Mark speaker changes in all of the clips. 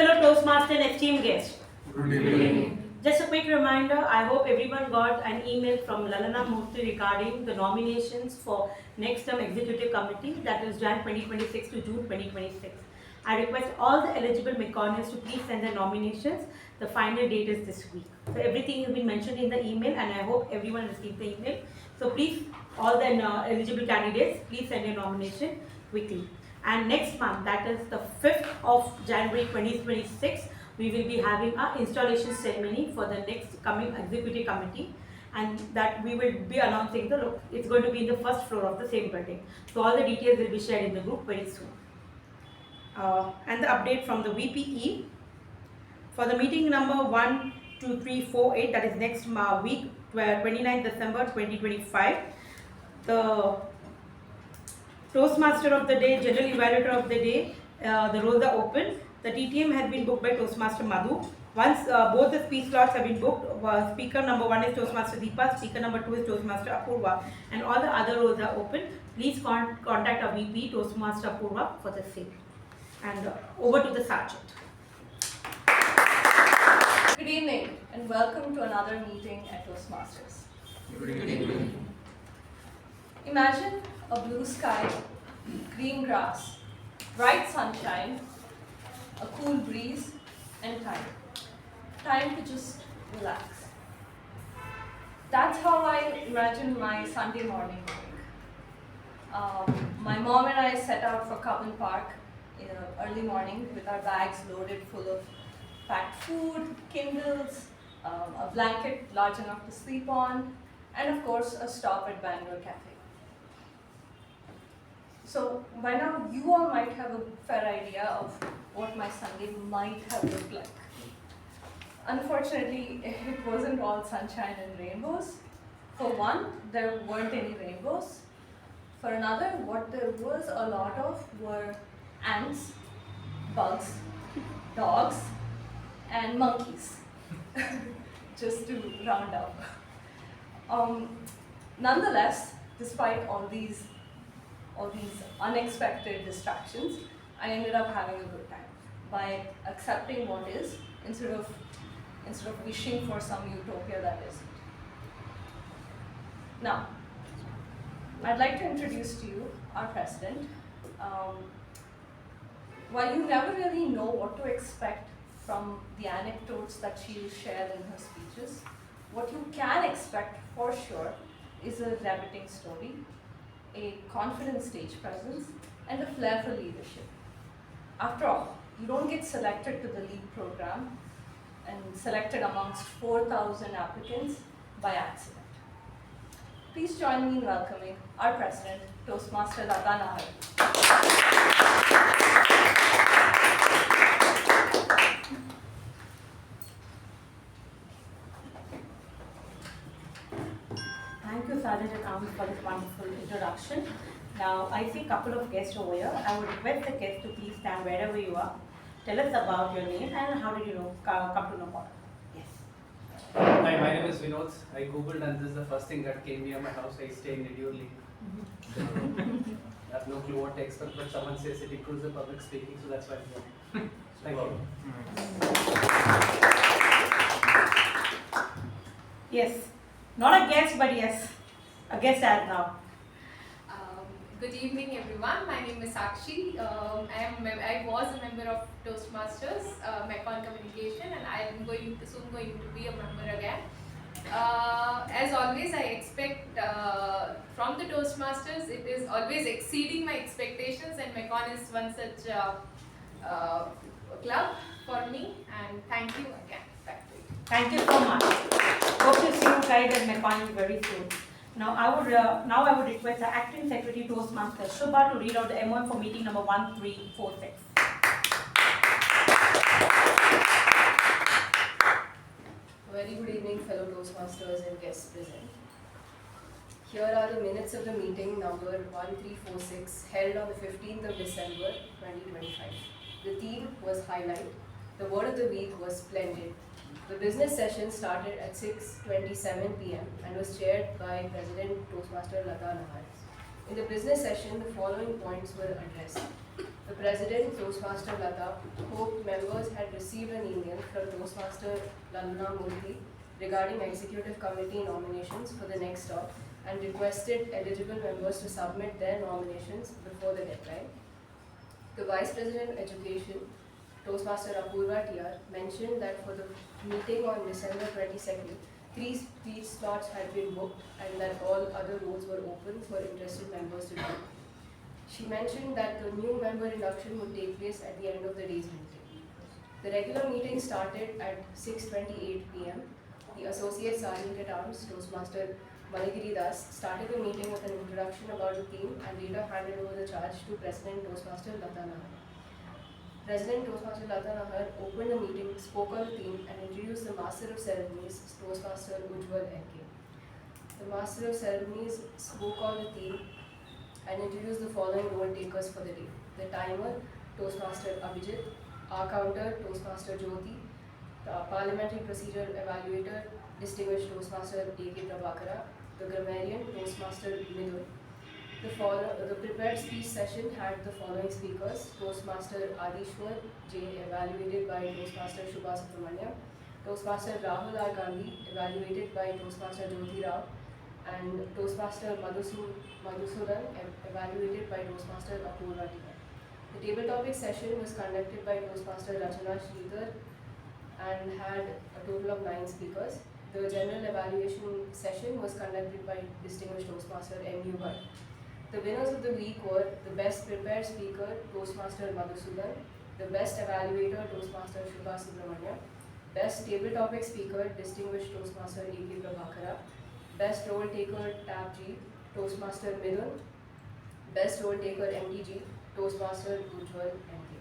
Speaker 1: fellow Toastmaster and esteemed guests.
Speaker 2: Good evening.
Speaker 1: Just a quick reminder, I hope everyone got an email from Lalana Murthy regarding the nominations for next term executive committee, that is Jan 2026 to June 2026. I request all the eligible Meconians to please send their nominations. The final date is this week. So everything has been mentioned in the email and I hope everyone received the email. So please, all the eligible candidates, please send your nomination quickly. And next month, that is the 5th of January 2026, we will be having our installation ceremony for the next coming executive committee, and that we will be announcing it's going to be in the first floor of the same building. So all the details will be shared in the group very soon. And the update from the VPE for the meeting number 12348, that is next week, 29th December 2025. The Toastmaster of the day, General Evaluator of the day, the roles are open. The TTM has been booked by Toastmaster Madhu. Once both the speech slots have been booked, speaker number 1 is Toastmaster Deepa, speaker number 2 is Toastmaster Apoorva, and all the other roles are open. Please contact our VP, Toastmaster Apoorva, for the same. And over to the Sergeant.
Speaker 3: Good evening and welcome to another meeting at Toastmasters.
Speaker 2: Good evening.
Speaker 3: Imagine a blue sky, green grass, bright sunshine, a cool breeze, and time. Time to just relax. That's how I imagine my Sunday morning going. My mom and I set out for Cubbon Park in the early morning with our bags loaded full of packed food, Kindles, a blanket large enough to sleep on, and of course a stop at Bangalore Cafe. So by now you all might have a fair idea of what my Sunday might have looked like. Unfortunately, it wasn't all sunshine and rainbows. For one, there weren't any rainbows. For another, what there was a lot of were ants, bugs, dogs, and monkeys, just to round up. Nonetheless, despite all these unexpected distractions, I ended up having a good time by accepting what is instead of wishing for some utopia that isn't. Now, I'd like to introduce to you our president. While you never really know what to expect from the anecdotes that she will share in her speeches, what you can expect for sure is a riveting story, a confident stage presence, and a flair for leadership. After all, you don't get selected to the lead program and selected amongst 4,000 applicants by accident. Please join me in welcoming our president, Toastmaster Latha.
Speaker 1: Thank you, Sergeant and Army, for this wonderful introduction. Now, I see a couple of guests over here. I would request the guests to please stand wherever you are. Tell us about your name and how did you come to know about it. Yes.
Speaker 4: Hi, my name is Vinod. I googled and this is the first thing that came near my house. I stay in Nidurli. I have no clue what to expect, but someone says it improves the public speaking, so that's why I'm here. Thank you.
Speaker 1: Yes. Not a guest, but yes, a guest as now.
Speaker 5: Good evening, everyone. My name is Sakshi. I was a member of Toastmasters, Mecon Communication, and I am soon going to be a member again. As always, I expect from the Toastmasters, it is always exceeding my expectations, and Mecon is one such club for me. And thank you again. Back to you.
Speaker 1: Thank you so much. Hope to see you guys at Mecon very soon. Now I would request the Acting Secretary Toastmasters Shuba to read out the MOM for meeting number 1346.
Speaker 6: Very good evening, fellow Toastmasters and guests present. Here are the minutes of the meeting number 1346 held on the 15th of December 2025. The theme was highlight. The word of the week was splendid. The business session started at 6:27 p.m. and was chaired by President Toastmaster Latha. In the business session, the following points were addressed. The President, Toastmaster Latha, hoped members had received an email from Toastmaster Lalana Murthy regarding Executive Committee nominations for the next stop and requested eligible members to submit their nominations before the deadline. The Vice President of Education, Toastmaster Apoorva TR, mentioned that for the meeting on December 22nd, 3 speech slots had been booked and that all other roles were open for interested members to join. She mentioned that the new member induction would take place at the end of the day's meeting. The regular meeting started at 6:28 p.m. The Associate Sergeant at Arms, Toastmaster Manigiri Das, started the meeting with an introduction about the theme and later handed over the charge to President Toastmaster Latha Nahar. President Toastmaster Latha Nahar opened the meeting, spoke on the theme and introduced the Master of Ceremonies, Toastmaster Ujwal NK. The Master of Ceremonies spoke on the theme and introduce the following role takers for the day. The timer, Toastmaster Abhijit, our counter, Toastmaster Jyothi, the parliamentary procedure evaluator, distinguished Toastmaster A.K. Prabhakara, the grammarian, Toastmaster Midhun. The prepared speech session had the following speakers: Toastmaster Adishwar J, evaluated by Toastmaster Shuba, Toastmaster Rahul R. Gandhi, evaluated by Toastmaster Jyothi Rao, and Toastmaster Madhusudhan, evaluated by Toastmaster Apoorva. The table topic session was conducted by Toastmaster Rachana and had a total of 9 speakers. The general evaluation session was conducted by distinguished Toastmaster M.U. Bhatt. The winners of the week were the best prepared speaker, Toastmaster Madhusudhan, the best evaluator, Toastmaster Shuba, best table topic speaker, distinguished Toastmaster A.K. Prabhakara, best role taker TAPG, Toastmaster Midhun, best role taker MTG, Toastmaster Ujwal NK.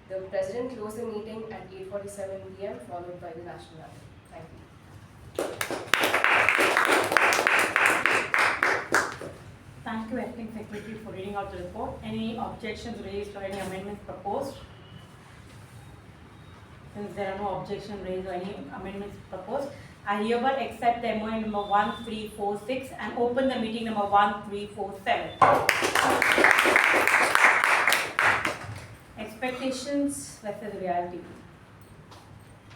Speaker 6: The President closed the meeting at 8:47 p.m. followed by the national anthem. Thank you.
Speaker 1: Thank you, Acting Secretary, for reading out the report. Any objections raised or any amendments proposed? Since there are no objections raised or any amendments proposed, I hereby accept the MOA number 1346 and open the meeting number 1347. Expectations versus reality.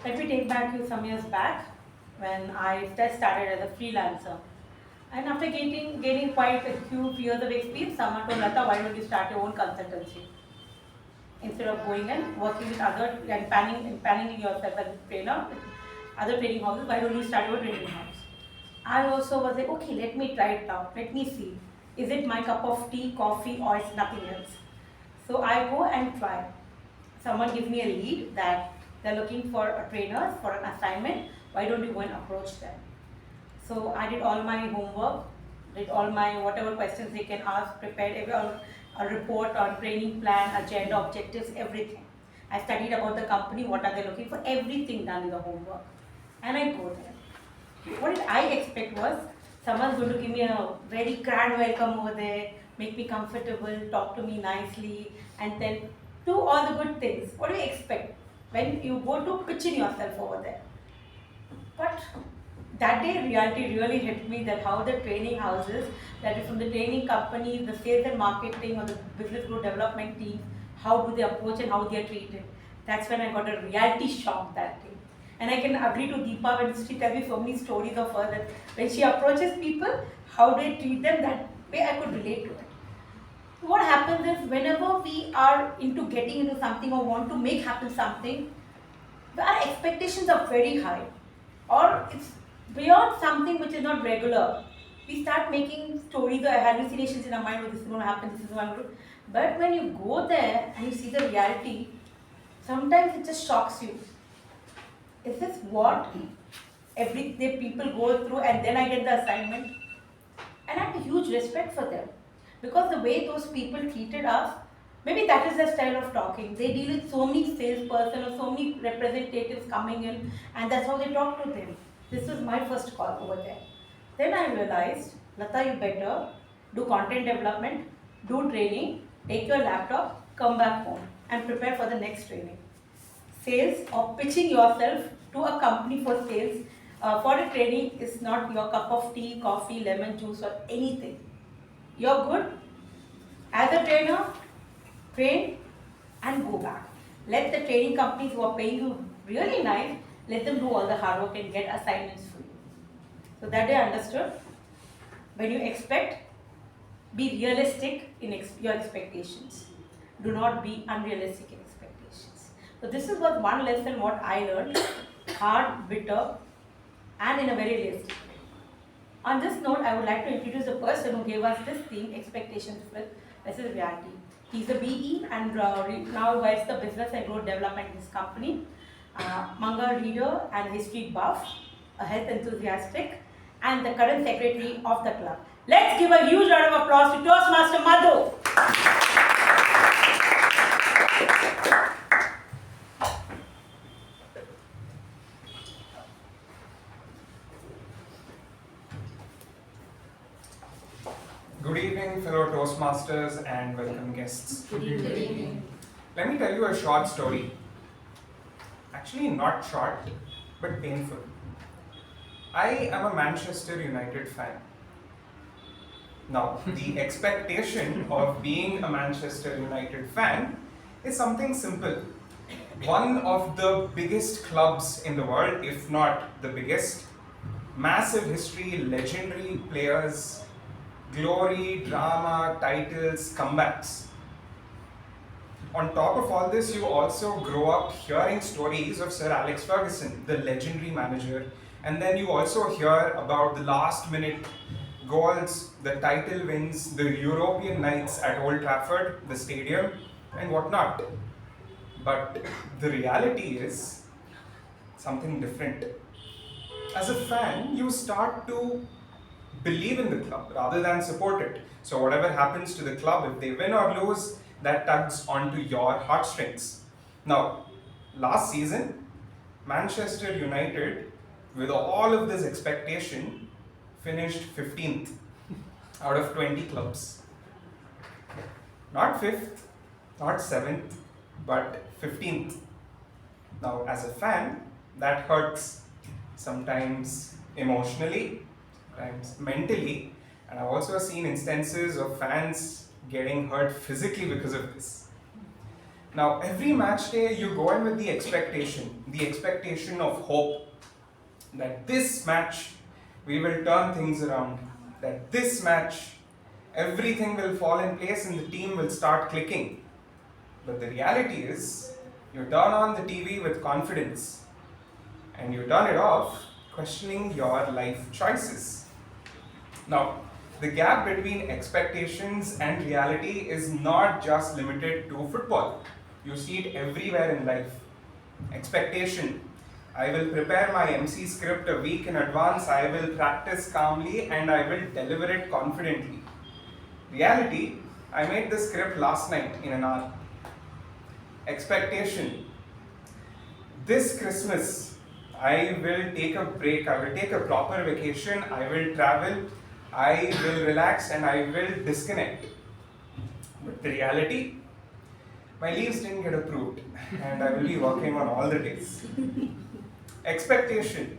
Speaker 1: Let me take back you some years back when I just started as a freelancer. And after gaining quite a few years of experience, someone told Latha, why don't you start your own consultancy? Instead of going and working with other and panning yourself as a trainer, other training houses, why don't you start your training house? I also was like, okay, let me try it out. Let me see. Is it my cup of tea, coffee, or it's nothing else? So I go and try. Someone gives me a lead that they're looking for a trainer for an assignment. Why don't you go and approach them? So I did all my homework, did all my whatever questions they can ask, prepared a report on training plan, agenda, objectives, everything. I studied about the company, what are they looking for, everything done in the homework. And I go there. What did I expect was, someone's going to give me a very grand welcome over there, make me comfortable, talk to me nicely, and then do all the good things. What do you expect when you go to pitching yourself over there? But that day reality really hit me that how the training houses, that is from the training companies, the sales and marketing or the business growth development teams, how do they approach and how they are treated. That's when I got a reality shock that day. And I can agree to Deepa when she tells me so many stories of her that when she approaches people, how they treat them, that way I could relate to it. What happens is whenever we are into getting into something or want to make happen something, our expectations are very high. Or it's beyond something which is not regular. We start making stories or hallucinations in our mind, oh, this is going to happen, this is going to happen. But when you go there and you see the reality, sometimes it just shocks you. Is this what every day people go through and then I get the assignment? And I have a huge respect for them. Because the way those people treated us, maybe that is their style of talking. They deal with so many salespersons or so many representatives coming in and that's how they talk to them. This was my first call over there. Then I realized, Latha, you better do content development, do training, take your laptop, come back home and prepare for the next training. Sales or pitching yourself to a company for sales for a training is not your cup of tea, coffee, lemon juice or anything. You're good as a trainer, train, Let the training companies who are paying you really nice, let them do all the hard work and get assignments for you. So that I understood. When you expect, be realistic in your expectations. Do not be unrealistic in expectations. So this is what one lesson what I learned, hard, bitter, and in a very realistic way. On this note, I would like to introduce the person who gave us this theme, expectations flip versus reality. He's a BE and now heads the business and growth development in his company. Manga reader and history buff, a health enthusiastic, and the current secretary of the club. Let's give a huge round of applause to Toastmaster Madhu.
Speaker 7: Good evening, fellow Toastmasters and welcome guests.
Speaker 1: Good evening.
Speaker 7: Let me tell you a short story. Actually, not short, but painful. I am a Manchester United fan. Now, the expectation of being a Manchester United fan is something simple. One of the biggest clubs in the world, if not the biggest, massive history, legendary players, glory, drama, titles, comebacks. On top of all this, you also grow up hearing stories of Sir Alex Ferguson, the legendary manager, and then you also hear about the last minute goals, the title wins, the European nights at Old Trafford, the stadium, and whatnot. But the reality is something different. As a fan, you start to believe in the club rather than support it. So whatever happens to the club, if they win or lose, that tugs onto your heartstrings. Now, last season, Manchester United, with all of this expectation, finished 15th out of 20 clubs. Not 5th, not 7th, but 15th. Now, as a fan, that hurts, sometimes emotionally, sometimes mentally, and I've also seen instances of fans getting hurt physically because of this. Now, every match day you go in with the expectation of hope that this match we will turn things around, that this match everything will fall in place and the team will start clicking. But the reality is, you turn on the TV with confidence and you turn it off questioning your life choices. Now, the gap between expectations and reality is not just limited to football. You see it everywhere in life. Expectation. I will prepare my MC script a week in advance, I will practice calmly, and I will deliver it confidently. Reality. I made the script last night in an hour. Expectation. This Christmas, I will take a break, I will take a proper vacation, I will travel, I will relax and I will disconnect. But the reality, my leaves didn't get approved and I will be working on all the days. Expectation.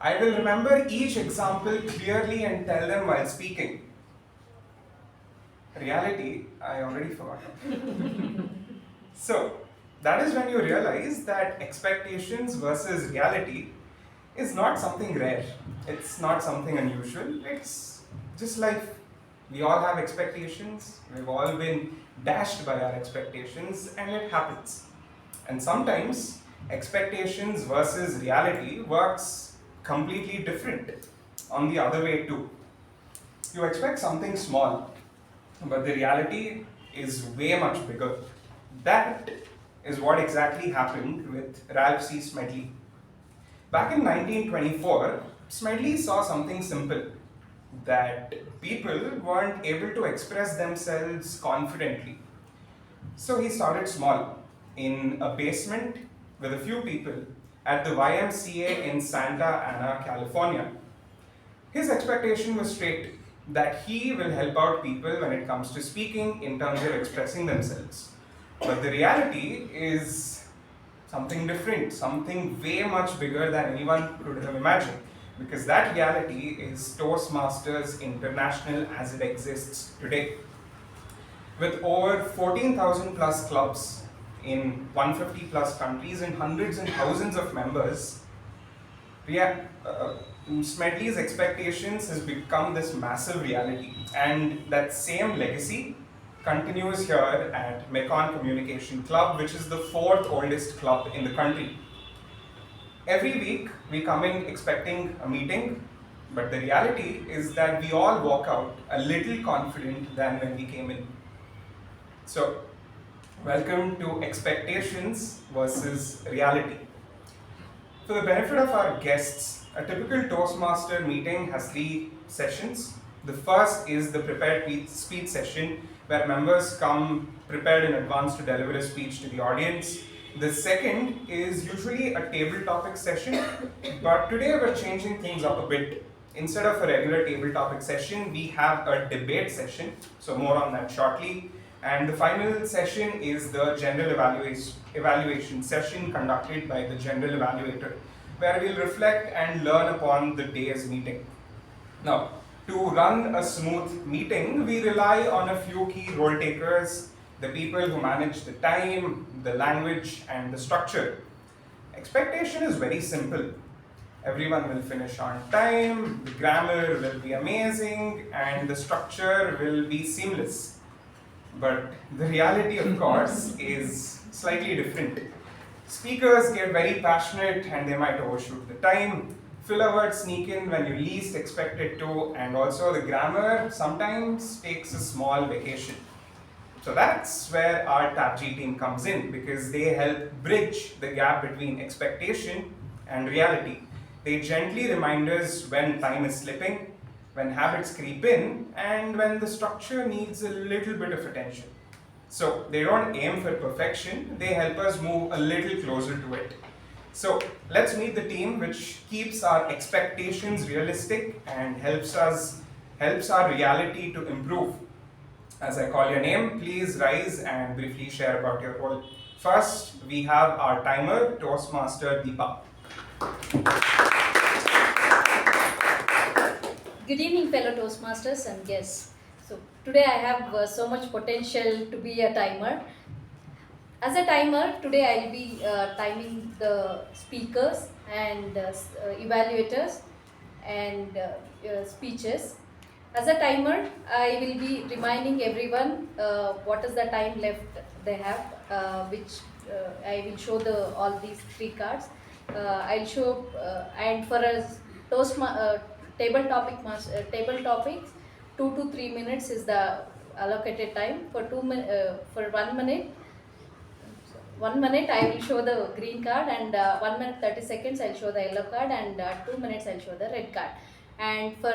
Speaker 7: I will remember each example clearly and tell them while speaking. Reality, I already forgot. So, that is when you realize that expectations versus reality is not something rare. It's not something unusual. It's just life. We all have expectations. We've all been dashed by our expectations, and it happens. And sometimes expectations versus reality works completely different on the other way too. You expect something small, but the reality is way much bigger. That is what exactly happened with Ralph C. Smedley. Back in 1924, Smedley saw something simple, that people weren't able to express themselves confidently. So he started small, in a basement with a few people at the YMCA in Santa Ana, California. His expectation was straight, that he will help out people when it comes to speaking in terms of expressing themselves. But the reality is something different, something way much bigger than anyone could have imagined. Because that reality is Toastmasters International as it exists today. With over 14,000 plus clubs, in 150 plus countries and hundreds and thousands of members, Smedley's expectations has become this massive reality, and that same legacy continues here at Mekon Communication Club, which is the 4th oldest club in the country. Every week we come in expecting a meeting, but the reality is that we all walk out a little confident than when we came in. So, welcome to Expectations versus Reality. For the benefit of our guests, a typical Toastmaster meeting has 3 sessions. The first is the prepared speech session, where members come prepared in advance to deliver a speech to the audience. The second is usually a table topic session, but today we're changing things up a bit. Instead of a regular table topic session, we have a debate session, so more on that shortly. And the final session is the general evaluation session conducted by the general evaluator, where we'll reflect and learn upon the day's meeting. Now, to run a smooth meeting, we rely on a few key role takers, the people who manage the time, the language, and the structure. Expectation is very simple. Everyone will finish on time, the grammar will be amazing, and the structure will be seamless. But the reality, of course, is slightly different. Speakers get very passionate and they might overshoot the time. Filler words sneak in when you least expect it to, and also the grammar sometimes takes a small vacation. So that's where our TAPG team comes in, because they help bridge the gap between expectation and reality. They gently remind us when time is slipping, when habits creep in, and when the structure needs a little bit of attention. So they don't aim for perfection, they help us move a little closer to it. So let's meet the team which keeps our expectations realistic and helps our reality to improve. As I call your name, please rise and briefly share about your role. First, we have our timer, Toastmaster Deepa.
Speaker 8: Good evening, fellow Toastmasters and guests. So today I have so much potential to be a timer. As a timer, today I'll be timing the speakers and evaluators and speeches. As a timer, I will be reminding everyone what is the time left they have, which I will show all these 3 cards. I'll show and for us table topics, 2 to 3 minutes is the allocated time. For 1 minute. 1 minute I will show the green card, and 1 minute 30 seconds I'll show the yellow card, and 2 minutes I'll show the red card. And for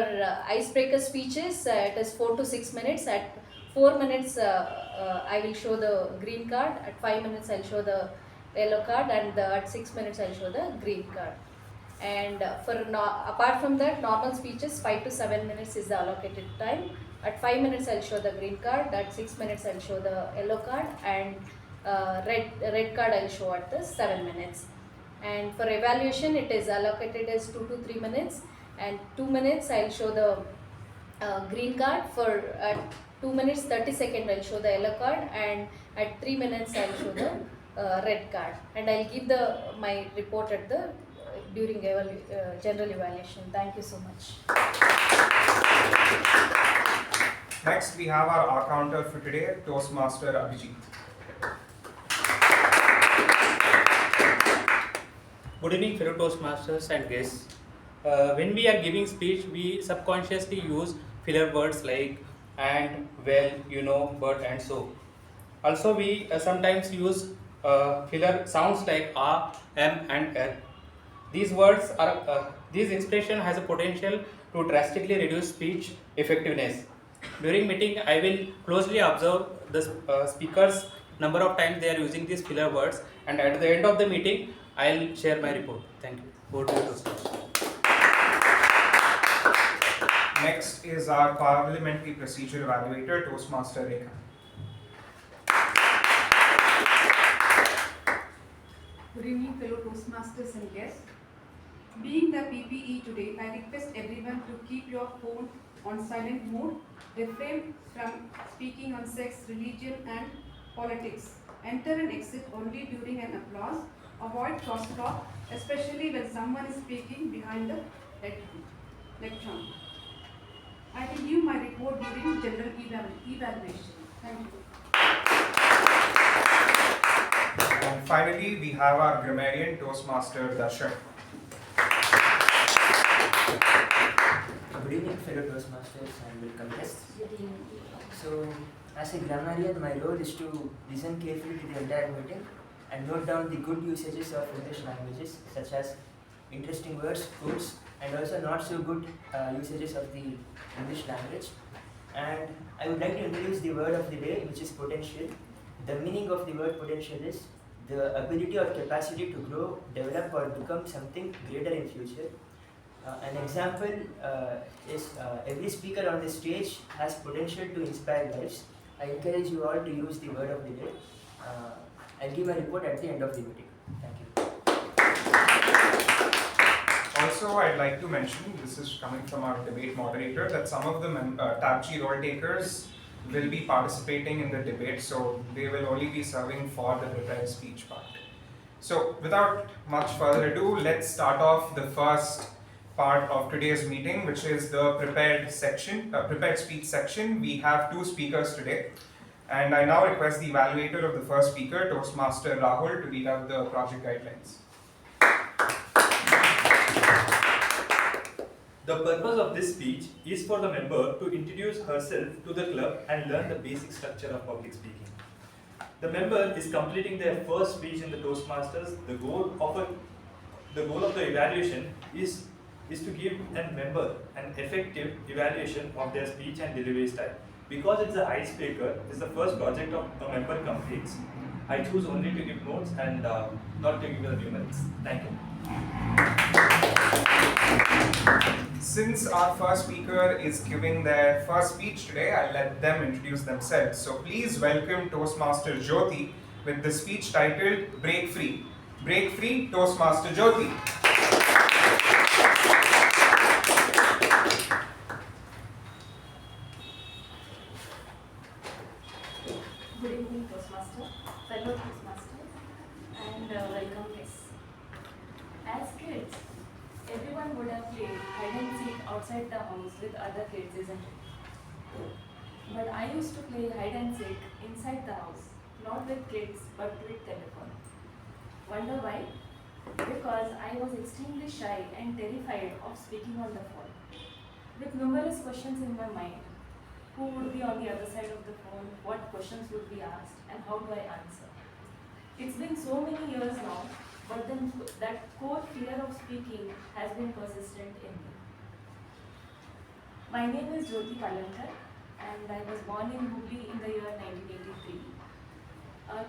Speaker 8: icebreaker speeches, it is 4 to 6 minutes. At 4 minutes I will show the green card, at 5 minutes I'll show the yellow card, and at 6 minutes I'll show the green card. And apart from that, normal speeches 5 to 7 minutes is the allocated time. At 5 minutes I'll show the green card, at 6 minutes I'll show the yellow card, and red card I'll show at the 7 minutes. And for evaluation, it is allocated as 2 to 3 minutes, and 2 minutes I'll show the green card. For 2 minutes 30 seconds I'll show the yellow card, and at 3 minutes I'll show the red card. And I'll give my report at the during general evaluation. Thank you so much.
Speaker 7: Next, we have our counter for today, Toastmaster Abhijit.
Speaker 9: Good evening, fellow Toastmasters and guests. When we are giving speech, we subconsciously use filler words like and, well, you know, but, and so. Also, we sometimes use filler sounds like am, and These words are, this expression has a potential to drastically reduce speech effectiveness. During meeting, I will closely observe the speakers number of times they are using these filler words, and at the end of the meeting, I'll share my report. Thank you. Over to you, Toastmasters.
Speaker 7: Next is our Parliamentary Procedure Evaluator, Toastmaster Rekha.
Speaker 10: Good evening, fellow Toastmasters and guests. Being the PPE today, I request everyone to keep your phone on silent mode, refrain from speaking on sex, religion and politics. Enter and exit only during an applause. Avoid crosstalk, especially when someone is speaking behind the lectern. I will give my report during general evaluation. Thank you.
Speaker 7: And finally, we have our grammarian Toastmaster Darshan.
Speaker 11: Good evening, fellow Toastmasters, and welcome guests. So, as a grammarian, my role is to listen carefully to the entire meeting and note down the good usages of English languages, such as interesting words, quotes, and also not so good usages of the English language. And I would like to introduce the word of the day, which is potential. The meaning of the word potential is the ability or capacity to grow, develop, or become something greater in future. An example is every speaker on the stage has potential to inspire lives. I encourage you all to use the word of the day. I'll give a report at the end of the meeting. Thank you.
Speaker 7: Also, I'd like to mention, this is coming from our debate moderator, that some of the TAPG role takers will be participating in the debate, so they will only be serving for the prepared speech part. So, without much further ado, let's start off the first part of today's meeting, which is the prepared speech section. We have two speakers today, and I now request the evaluator of the first speaker, Toastmaster Rahul, to read out the project guidelines.
Speaker 12: The purpose of this speech is for the member to introduce herself to the club and learn the basic structure of public speaking. The member is completing their first speech in the Toastmasters. The goal of the evaluation is to give a member an effective evaluation of their speech and delivery style. Because it's an icebreaker, it's the first project of a member completes. I choose only to give notes and not to give the numerics. Thank you.
Speaker 7: Since our first speaker is giving their first speech today, I'll let them introduce themselves. So please welcome Toastmaster Jyothi with the speech titled Break Free. Break Free, Toastmaster Jyothi.
Speaker 13: Good evening, Toastmaster, fellow Toastmasters, and welcome guests. As kids, everyone would have played hide and seek outside the house with other kids, isn't it? But I used to play hide and seek inside the house, not with kids, but with telephone. Wonder why? Because I was extremely shy and terrified of speaking on the phone. With numerous questions in my mind. Who would be on the other side of the phone, what questions would be asked, and how do I answer? It's been so many years now, but then that core fear of speaking has been persistent in me. My name is Jyothi P, and I was born in Hubli in the year 1983.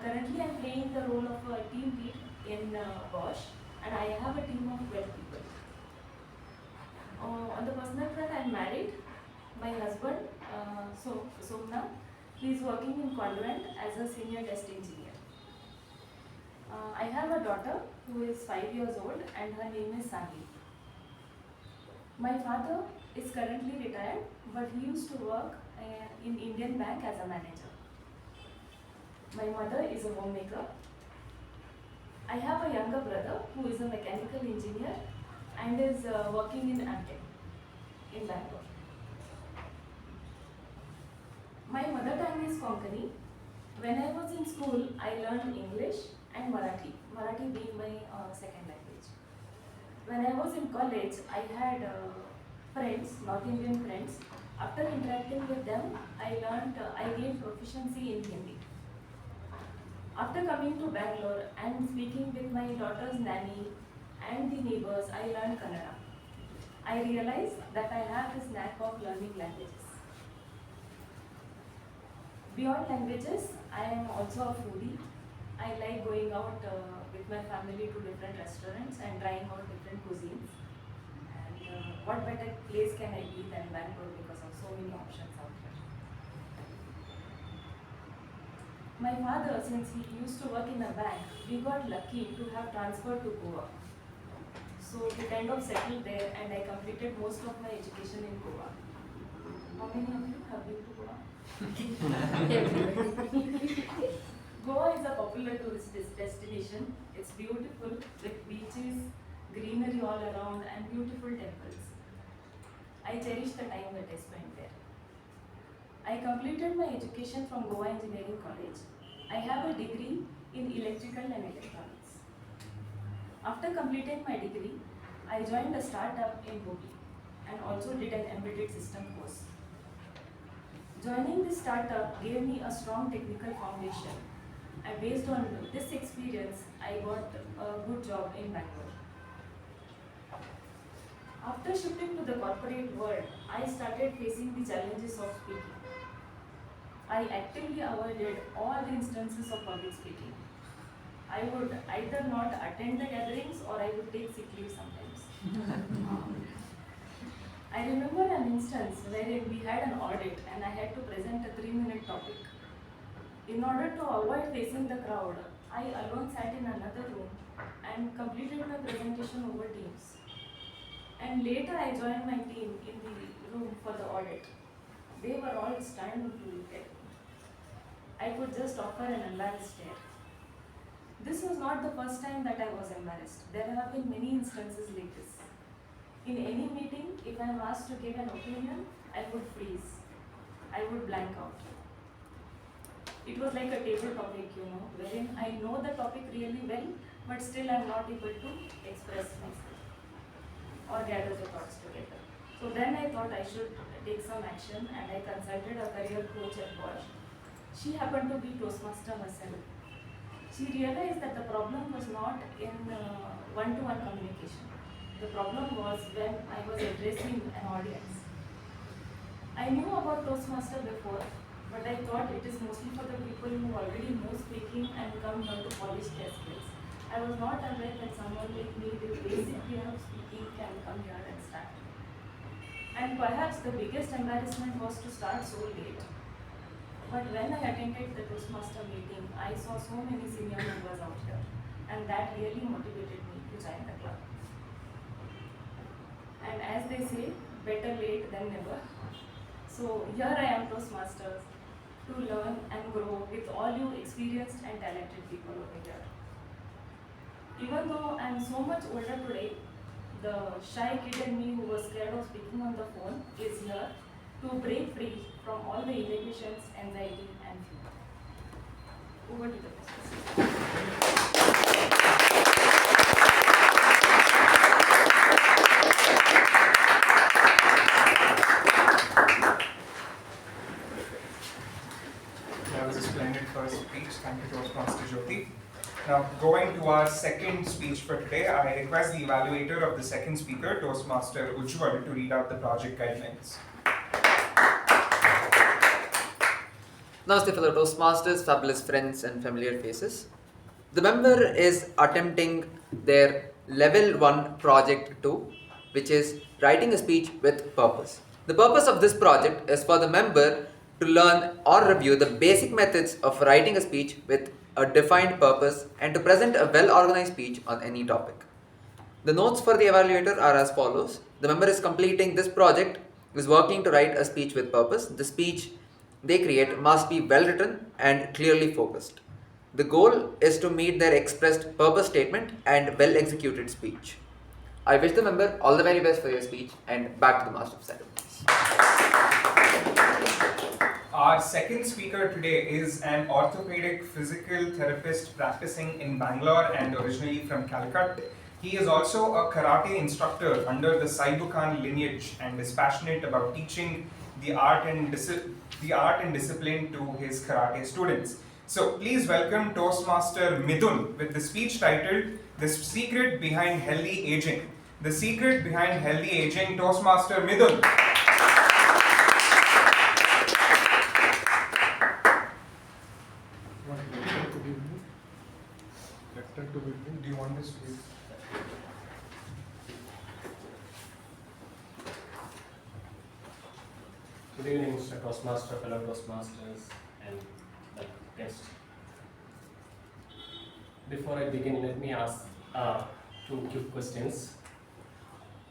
Speaker 13: Currently, I'm playing the role of a team lead in Bosch, and I have a team of 12 people. On the personal front, I'm married. My husband, Somna, he is working in Convent as a senior test engineer. I have a daughter who is 5 years old and her name is Sani. My father is currently retired, but he used to work in Indian Bank as a manager. My mother is a homemaker. I have a younger brother who is a mechanical engineer and is working in Amtech in Bangalore. My mother tongue is Konkani. When I was in school, I learned English and Marathi, Marathi being my second language. When I was in college, I had friends, North Indian friends. After interacting with them, I gained proficiency in Hindi. After coming to Bangalore and speaking with my daughter's nanny and the neighbors, I learned Kannada. I realized that I have this knack of learning languages. Beyond languages, I am also a foodie. I like going out with my family to different restaurants and trying out different cuisines. And what better place can I be than Bangalore because of so many options out here. My father, since he used to work in a bank, we got lucky to have transferred to Goa. So we kind of settled there and I completed most of my education in Goa. How many of you have been to Goa? Goa is a popular tourist destination. It's beautiful with beaches, greenery all around and beautiful temples. I cherish the time that I spent there. I completed my education from Goa Engineering College. I have a degree in electrical and electronics. After completing my degree, I joined a startup in Bombay and also did an embedded system course. Joining this startup gave me a strong technical foundation, and based on this experience, I got a good job in Bangalore. After shifting to the corporate world, I started facing the challenges of speaking. I actively avoided all the instances of public speaking. I would either not attend the gatherings or I would take sick leave sometimes. I remember an instance wherein we had an audit and I had to present a 3-minute topic. In order to avoid facing the crowd, I alone sat in another room and completed my presentation over Teams. And later I joined my team in the room for the audit. They were all stunned to look at me. I could just offer an embarrassed stare. This was not the first time that I was embarrassed. There have been many instances like this. In any meeting, if I am asked to give an opinion, I would freeze. I would blank out. It was like a table topic, wherein I know the topic really well, but still I am not able to express myself or gather the thoughts together. So then I thought I should take some action and I consulted a career coach at Bosch. She happened to be Toastmaster herself. She realized that the problem was not in one-to-one communication. The problem was when I was addressing an audience. I knew about Toastmaster before, but I thought it is mostly for the people who already know speaking and come here to polish their skills. I was not aware that someone like me with basic way of speaking can come here and start. And perhaps the biggest embarrassment was to start so late. But when I attended the Toastmaster meeting, I saw so many senior members out here, and that really motivated me to join the club. And as they say, better late than never. So here I am, Toastmasters, to learn and grow with all you experienced and talented people over here. Even though I am so much older today, the shy kid in me who was scared of speaking on the phone is here to break free from all the inhibitions, anxiety and fear. Over to the Toastmasters.
Speaker 7: That was a splendid first speech. Thank you, Toastmaster Jyothi. Now, going to our second speech for today, I request the evaluator of the second speaker, Toastmaster Ujwal, to read out the project guidelines.
Speaker 14: Namaste, fellow Toastmasters, fabulous friends and familiar faces. The member is attempting their level 1 project 2, which is writing a speech with purpose. The purpose of this project is for the member to learn or review the basic methods of writing a speech with a defined purpose and to present a well-organized speech on any topic. The notes for the evaluator are as follows. The member is completing this project, is working to write a speech with purpose. The speech they create must be well written and clearly focused. The goal is to meet their expressed purpose statement and well executed speech. I wish the member all the very best for your speech, and back to the Master of Ceremonies.
Speaker 7: Our second speaker today is an orthopedic physical therapist practicing in Bangalore and originally from Calicut. He is also a karate instructor under the Saibukan lineage and is passionate about teaching the art and discipline to his karate students. So please welcome Toastmaster Midhun with the speech titled The Secret Behind Healthy Aging. The Secret Behind Healthy Aging, Toastmaster Midhun. Do you want this to be?
Speaker 15: Good evening, Mr. Toastmaster, fellow Toastmasters, and guests. Before I begin, let me ask 2 quick questions.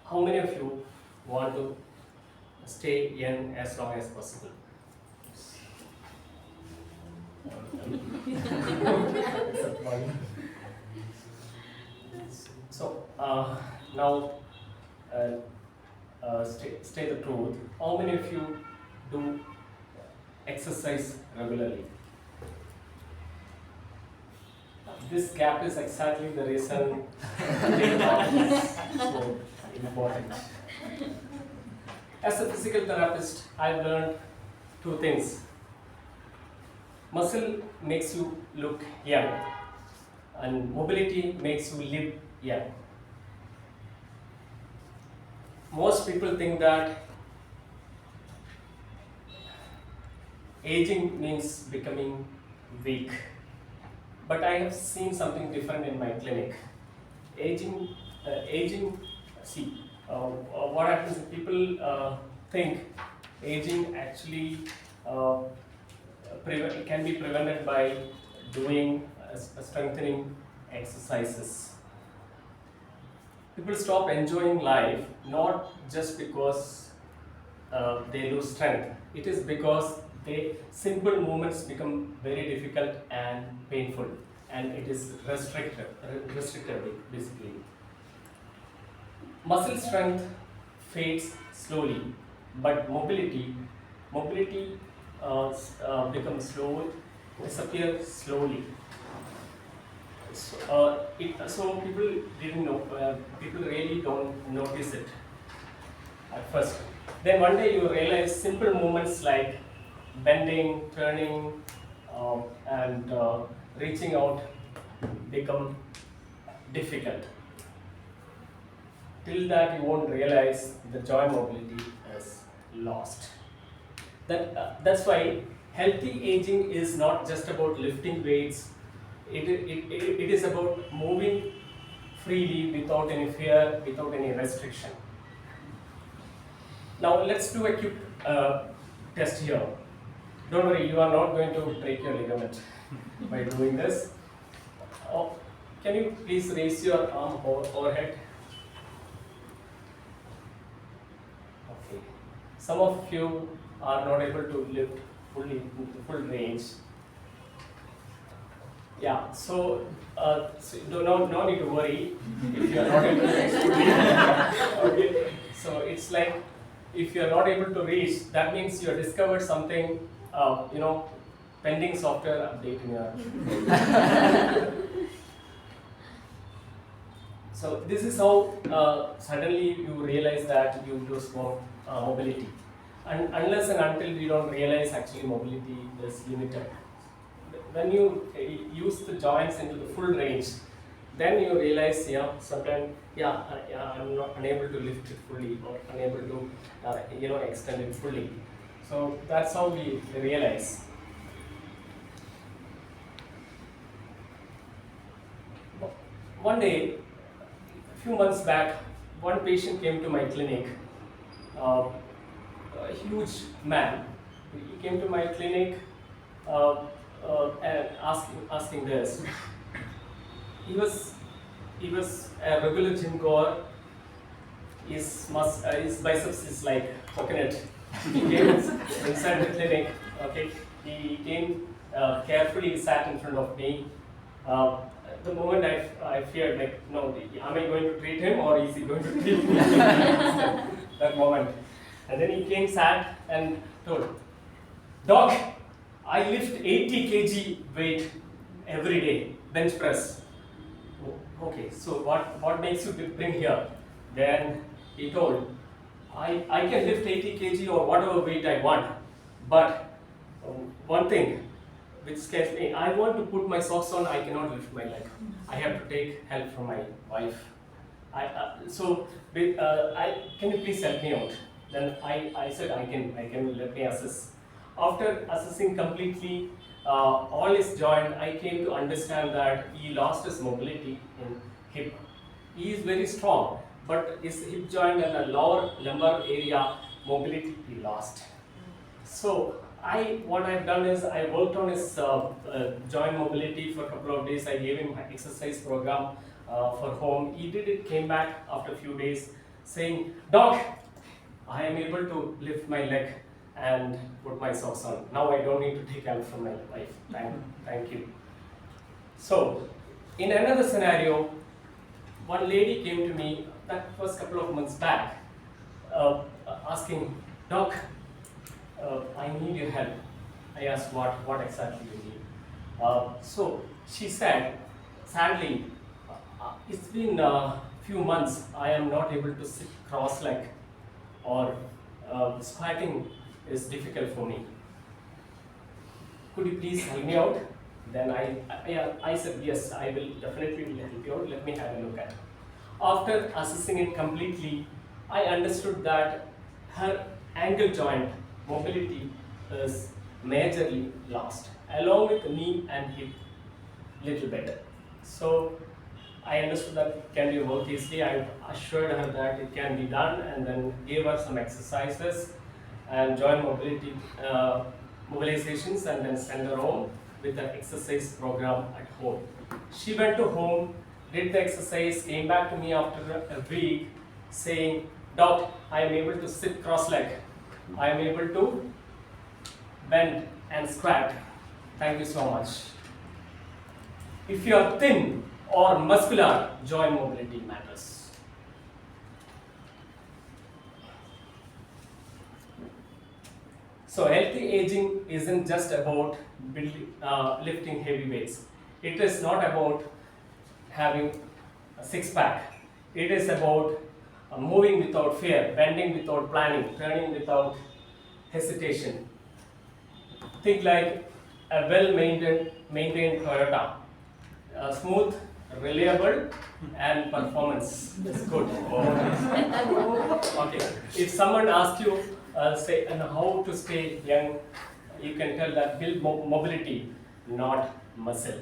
Speaker 15: How many of you want to stay young as long as possible? Except one. So now, stay the truth. How many of you do exercise regularly? This gap is exactly the reason they talk is so important. As a physical therapist, I've learned two things. Muscle makes you look young, and mobility makes you live young. Most people think that aging means becoming weak. But I have seen something different in my clinic. Aging, what happens is people think aging actually can be prevented by doing strengthening exercises. People stop enjoying life not just because they lose strength. It is because simple movements become very difficult and painful, and it is restricted basically. Muscle strength fades slowly, but mobility becomes slow, disappears slowly. So people didn't know. People really don't notice it at first. Then one day you realize simple movements like bending, turning, and reaching out become difficult. Till that you won't realize the joint mobility is lost. That's why healthy aging is not just about lifting weights. It is about moving freely without any fear, without any restriction. Now let's do a quick test here. Don't worry, you are not going to break your ligament by doing this. Can you please raise your arm overhead? Okay. Some of you are not able to lift fully into full range. Yeah, so no need to worry if you are not able to reach. Okay. So it's like if you are not able to reach, that means you have discovered something. Pending software update in your. So this is how suddenly you realize that you lose more mobility, and unless and until you don't realize actually mobility is limited. When you use the joints into the full range, then you realize, sometimes, I'm not unable to lift it fully or unable to, extend it fully. So that's how we realize. One day, a few months back, one patient came to my clinic, a huge man. He came to my clinic and asking this. He was a regular gym goer. His biceps is like coconut. He came inside the clinic. Okay, he came carefully, sat in front of me. The moment I feared, like, no, am I going to treat him or is he going to treat me? That moment. And then he came, sat, and told, "Doc, I lift 80 kg weight every day, bench press." Oh, okay, so what makes you bring here? Then he told, I can lift 80 kg or whatever weight I want, but one thing which scares me, I want to put my socks on, I cannot lift my leg. I have to take help from my wife. Can you please help me out? Then I said, I can, let me assess. After assessing completely all his joint, I came to understand that he lost his mobility in hip. He is very strong, but his hip joint and the lower lumbar area mobility he lost. So what I've done is I worked on his joint mobility for a couple of days. I gave him an exercise program for home. He did it, came back after a few days saying, "Doc, I am able to lift my leg. and put my socks on. Now I don't need to take help from my wife. Thank you. So, in another scenario, one lady came to me, that was a couple of months back, asking, Doc, I need your help. I asked what exactly you need. So she said, sadly, it's been a few months, I am not able to sit cross-legged, or squatting is difficult for me. Could you please help me out? Then I said, yes, I will definitely help you out. Let me have a look at it. After assessing it completely, I understood that her ankle joint mobility is majorly lost, along with knee and hip little bit. So I understood that it can be worked easily. I assured her that it can be done, and then gave her some exercises and joint mobility mobilizations, and then send her home with an exercise program at home. She went to home, did the exercise, came back to me after a week saying, Doc, I am able to sit cross-legged. I am able to bend and squat. Thank you so much. If you are thin or muscular, joint mobility matters. So healthy aging isn't just about lifting heavy weights. It is not about having a six-pack. It is about moving without fear, bending without planning, turning without hesitation. Think like a well-maintained Toyota. Smooth, reliable, and performance is good. Okay. If someone asks you, say, and how to stay young, you can tell that build mobility, not muscle.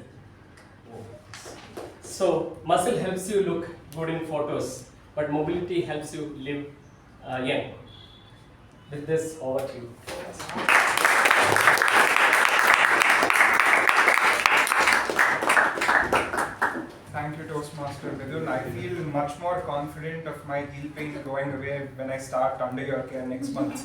Speaker 15: So muscle helps you look good in photos, but mobility helps you live young. With this, over to you.
Speaker 7: Thank you, Toastmaster Midhun. I feel much more confident of my heel pain going away when I start under your care next month.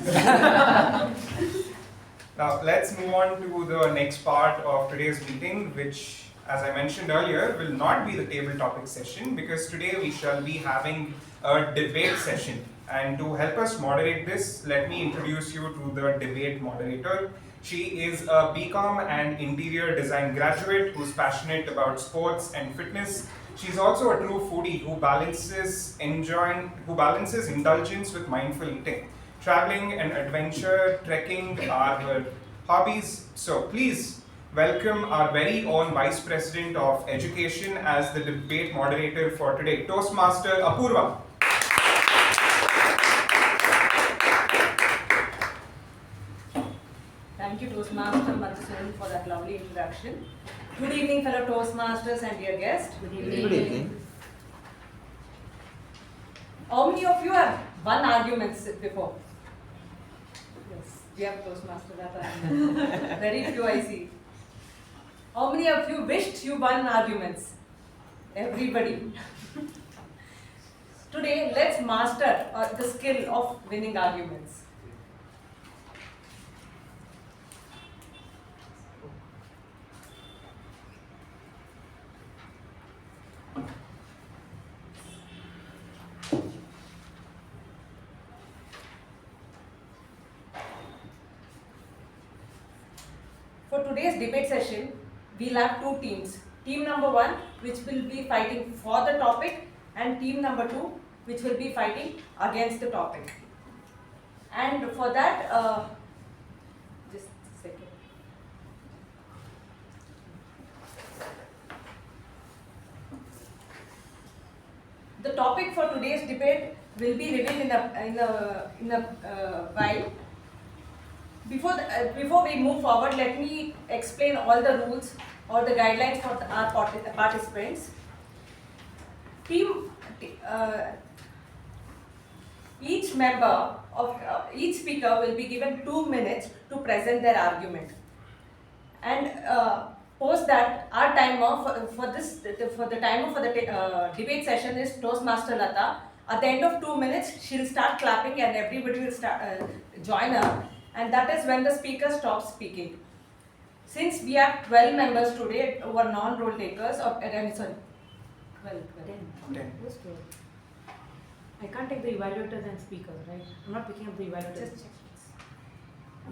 Speaker 7: Now, let's move on to the next part of today's meeting, which, as I mentioned earlier, will not be the table topic session, because today we shall be having a debate session. And to help us moderate this, let me introduce you to the debate moderator. She is a BCom and interior design graduate who's passionate about sports and fitness. She's also a true foodie who balances indulgence with mindful eating. Traveling and adventure, trekking are her hobbies. So please welcome our very own Vice President of Education as the debate moderator for today, Toastmaster Apoorva.
Speaker 1: Thank you, Toastmaster Madhusudhan, for that lovely introduction. Good evening, fellow Toastmasters and dear guests. Good evening.
Speaker 14: Good evening.
Speaker 1: How many of you have won arguments before? Yes, we have Toastmaster Latha. Very few I see. How many of you wished you won arguments? Everybody. Today, let's master the skill of winning arguments. For today's debate session, we'll have two teams. Team number one, which will be fighting for the topic, and team number two, which will be fighting against the topic. And for that, just a second. The topic for today's debate will be revealed in a while. Before we move forward, let me explain all the rules or the guidelines for our participants. Each member of each speaker will be given 2 minutes to present their argument, and post that our timer for the timer for the debate session is Toastmaster Latha. At the end of 2 minutes, she'll start clapping and everybody will start join her.
Speaker 3: and that is when the speaker stops speaking. Since we have 12 members today who are non-roll takers, or sorry, 12.
Speaker 7: 10.
Speaker 1: Who's 12? I can't take the evaluators and speakers, right? I'm not picking up the evaluators.
Speaker 3: Just check.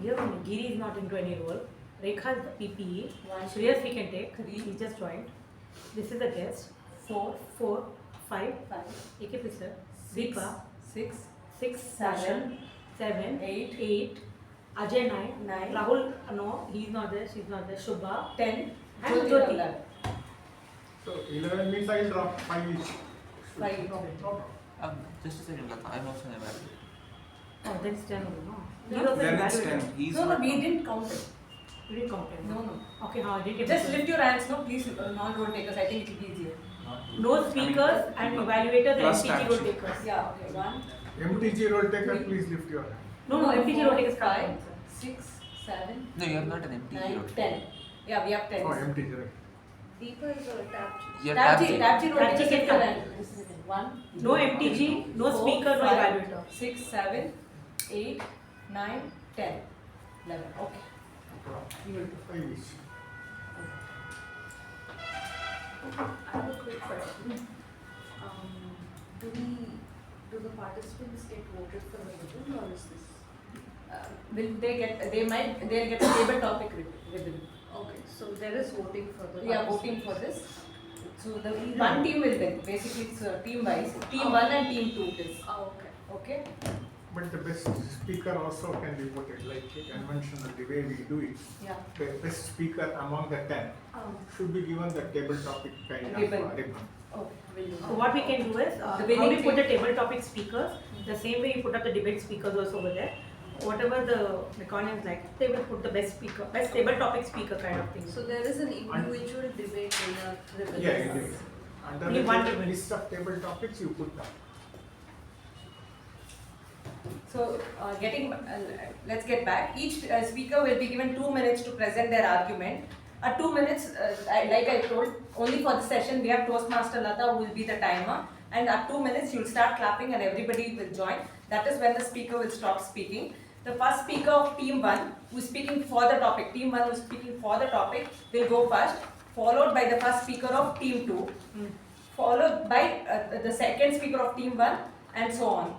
Speaker 1: Here, Giri is not into any role. Rekha is the PPE.
Speaker 3: One,
Speaker 1: Shreyas we can take.
Speaker 3: 3.
Speaker 1: He just joined. This is the guest.
Speaker 3: 4,
Speaker 1: 5.
Speaker 3: 5,
Speaker 1: AK Pisser.
Speaker 3: 6,
Speaker 1: Deepa.
Speaker 3: 6,
Speaker 1: 6.
Speaker 3: 7,
Speaker 1: Darshan. 7.
Speaker 3: 8,
Speaker 1: 8. Ajay 9.
Speaker 3: 9,
Speaker 1: Rahul, no, he's not there. She's not there. Shuba.
Speaker 3: 10,
Speaker 1: And
Speaker 3: Jyothi
Speaker 1: Jyothi.
Speaker 3: 11.
Speaker 2: So 11 means I will drop 5 each.
Speaker 3: 5.
Speaker 14: Just a second, Latha. I'm also an evaluator.
Speaker 1: Oh, then it's 10 only, no?
Speaker 3: No,
Speaker 1: He was the
Speaker 7: Then it's
Speaker 1: evaluator.
Speaker 7: 10. He's
Speaker 3: No,
Speaker 7: not
Speaker 3: we didn't count it.
Speaker 1: You didn't count 10.
Speaker 3: No.
Speaker 1: Okay, how did you
Speaker 3: Just lift your hands, no, please, non-roll takers. I think it will be easier.
Speaker 1: No speakers and evaluators and
Speaker 7: Plus
Speaker 1: MTG roll
Speaker 7: action.
Speaker 1: takers.
Speaker 3: Yeah, okay. 1,
Speaker 2: MTG roll taker, please lift your hand.
Speaker 1: No, MTG roll takers
Speaker 3: 5,
Speaker 1: can't.
Speaker 3: 6, 7,
Speaker 14: No, you are not an MTG
Speaker 3: 9,
Speaker 14: role.
Speaker 3: 10. Yeah, we have 10.
Speaker 2: Oh, MTG, right.
Speaker 6: Deepa is a tap.
Speaker 14: You're
Speaker 3: TAPG roll
Speaker 1: TAPG
Speaker 3: takers.
Speaker 1: can
Speaker 3: lift your
Speaker 1: count.
Speaker 3: hand. 1,
Speaker 1: No MTG, no
Speaker 3: 4,
Speaker 1: speaker, no
Speaker 3: 5,
Speaker 1: evaluator.
Speaker 3: 6, 7, 8, 9, 10, 11. Okay.
Speaker 2: You will do 5 each.
Speaker 6: I have a quick question. Do the participants get voted for the ribbon, or is this?
Speaker 3: Will they get? They'll get a table topic ribbon.
Speaker 6: Okay, so there is voting for the.
Speaker 3: We are voting for this. So the one team will win. Basically, it's team wise. Team 1 and team 2 is.
Speaker 6: Oh, okay.
Speaker 3: Okay.
Speaker 2: But the best speaker also can be voted, like conventional, the way we do it.
Speaker 3: Yeah.
Speaker 2: The best speaker among the 10 should be given the table topic kind
Speaker 3: Ribbon.
Speaker 2: of ribbon.
Speaker 3: Okay. We'll do
Speaker 1: So what we can do is,
Speaker 3: The
Speaker 1: how
Speaker 3: winning
Speaker 1: we put the
Speaker 3: team.
Speaker 1: table topic speakers, the same way you put up the debate speakers also over there. Whatever the Reconians like, they will put the best speaker, best table topic speaker kind of thing.
Speaker 6: So there is an individual debate in a ribbon.
Speaker 2: Yeah, it is. Under
Speaker 1: Only
Speaker 2: the
Speaker 1: one
Speaker 2: table
Speaker 1: ribbon.
Speaker 2: list of table topics, you put that.
Speaker 3: So, let's get back. Each speaker will be given 2 minutes to present their argument. 2 minutes, like I told, only for the session we have Toastmaster Latha who will be the timer. And at 2 minutes you'll start clapping and everybody will join. That is when the speaker will stop speaking. The first speaker of team 1 who is speaking for the topic, team 1 who is speaking for the topic will go first, followed by the first speaker of team 2, followed by the second speaker of team 1, and so on.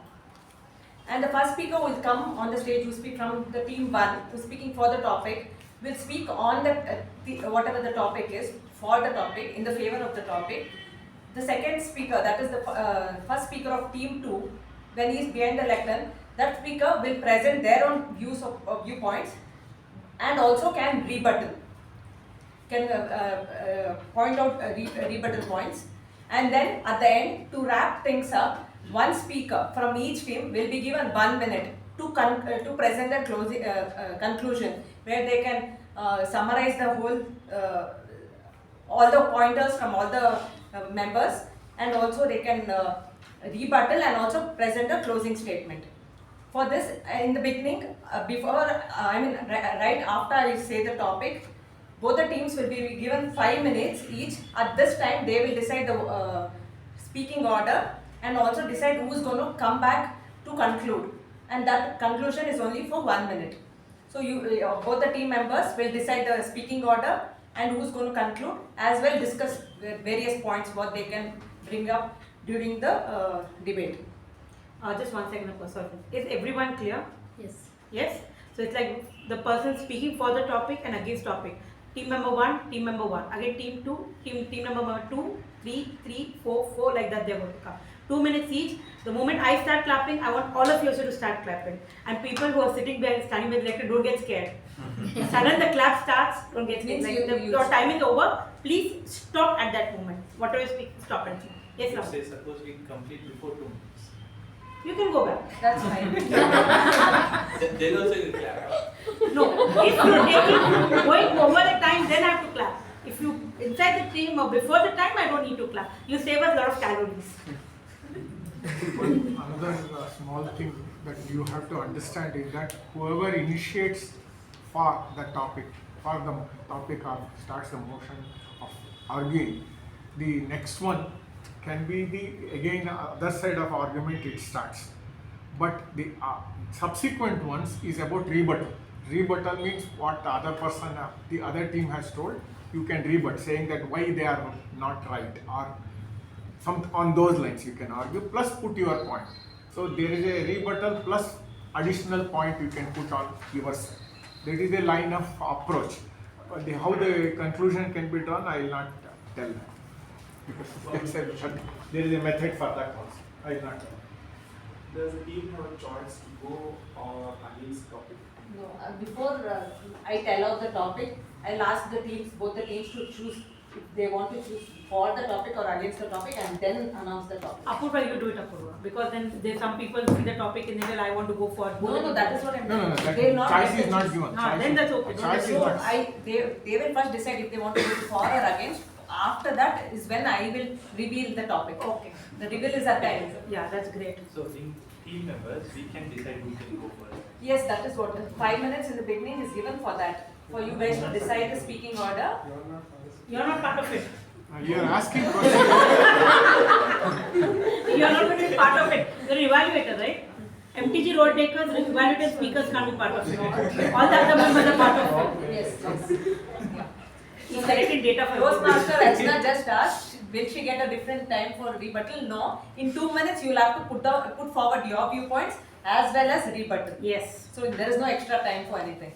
Speaker 3: And the first speaker will come on the stage who speak from the team 1 who is speaking for the topic, will speak on whatever the topic is, for the topic, in the favor of the topic. The second speaker, that is the first speaker of team 2, when he is behind the lectern, that speaker will present their own views of viewpoints and also can rebuttal, can point out rebuttal points. And then at the end, to wrap things up, one speaker from each team will be given 1 minute to present the closing conclusion, where they can summarize the whole, all the pointers from all the members, and also they can rebuttal and also present a closing statement. For this, in the beginning, right after I say the topic, both the teams will be given 5 minutes each. At this time, they will decide the speaking order and also decide who is going to come back to conclude. And that conclusion is only for 1 minute. So both the team members will decide the speaking order and who is going to conclude, as well discuss various points what they can bring up during the debate.
Speaker 1: Just 1 second, sorry. Is everyone clear?
Speaker 8: Yes.
Speaker 1: Yes? So it's like the person speaking for the topic and against topic. Team member 1, team member 1. Again team 2, team number 2, 3, 4, like that they are going to come. 2 minutes each. The moment I start clapping, I want all of you also to start clapping. And people who are sitting behind, standing behind the lecture, don't get scared. Sudden the clap starts, don't get scared. Like your time is over, please stop at that moment. Whatever you speak, stop it. Yes, Rahul.
Speaker 4: Say suppose we complete before 2 minutes.
Speaker 1: You can go back.
Speaker 3: That's fine.
Speaker 4: Then also you clap.
Speaker 1: No, if you're taking, going over the time, then I have to clap. If you inside the team or before the time, I don't need to clap. You save us a lot of calories.
Speaker 2: Another small thing that you have to understand is that whoever initiates for the topic or starts the motion of arguing, the next one can be the again other side of argument it starts. but the subsequent ones is about rebuttal. Rebuttal means what the other person, the other team has told, you can rebut, saying that why they are not right, or some on those lines you can argue, plus put your point. So there is a rebuttal plus additional point you can put on your side. That is a line of approach. But how the conclusion can be done, I will not tell that. Because there is a method for that also. I will not tell.
Speaker 16: Does the team have a choice to go or against the topic?
Speaker 1: No, before I tell out the topic, I'll ask the teams, both the teams to choose if they want to choose for the topic or against the topic, and then announce the topic.
Speaker 17: Apoorva, you do it, Apoorva, because then there's some people see the topic and they will, I want to go for both.
Speaker 1: No, that is what I'm
Speaker 2: No,
Speaker 1: saying.
Speaker 2: that
Speaker 1: They will not
Speaker 2: choice
Speaker 1: make
Speaker 2: is
Speaker 1: the
Speaker 2: not
Speaker 1: choice.
Speaker 2: given.
Speaker 17: Then that's okay.
Speaker 2: Choice is
Speaker 1: So
Speaker 2: not.
Speaker 1: they will first decide if they want to go for or against. After that is when I will reveal the topic.
Speaker 17: Okay.
Speaker 1: The reveal is at the end.
Speaker 17: Yeah, that's great.
Speaker 12: So in team members, we can decide who can go first.
Speaker 1: Yes, that is what 5 minutes in the beginning is given for that. For you guys to decide the speaking order.
Speaker 17: You're not part of it.
Speaker 2: You are asking questions.
Speaker 17: You're not going to be part of it. You're an evaluator, right? MTG road takers, evaluators, speakers can't be part of it. All the other members are part of it.
Speaker 1: Yes.
Speaker 17: He's collecting data for
Speaker 1: Toastmaster Rachana just asked, will she get a different time for rebuttal? No. In 2 minutes, you will have to put forward your viewpoints as well as rebuttal.
Speaker 17: Yes.
Speaker 1: So there is no extra time for anything.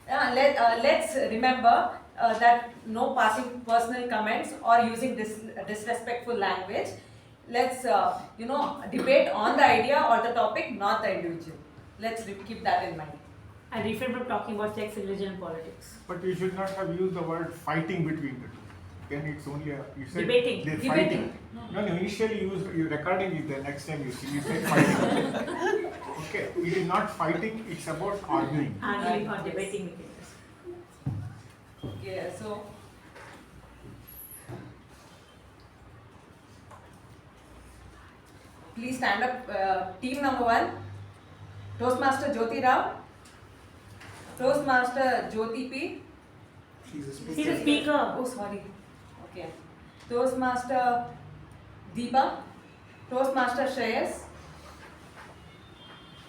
Speaker 1: Let's remember that no passing personal comments or using disrespectful language. Let's debate on the idea or the topic, not the individual. Let's keep that in mind.
Speaker 17: And refrain from talking about sex, religion, and politics.
Speaker 2: But you should not have used the word fighting between the two. Then it's only you said
Speaker 17: Debating.
Speaker 2: they're
Speaker 1: Debating.
Speaker 2: fighting. No, initially you recording it, the next time you see, you said fighting. Okay, it is not fighting, it's about arguing.
Speaker 17: Arguing or debating with it.
Speaker 1: Okay, so please stand up. Team number 1, Toastmaster Jyothi Rao, Toastmaster Jyothi P.
Speaker 17: She's a speaker.
Speaker 1: Oh, sorry. Okay. Toastmaster Deepa, Toastmaster Shreyas,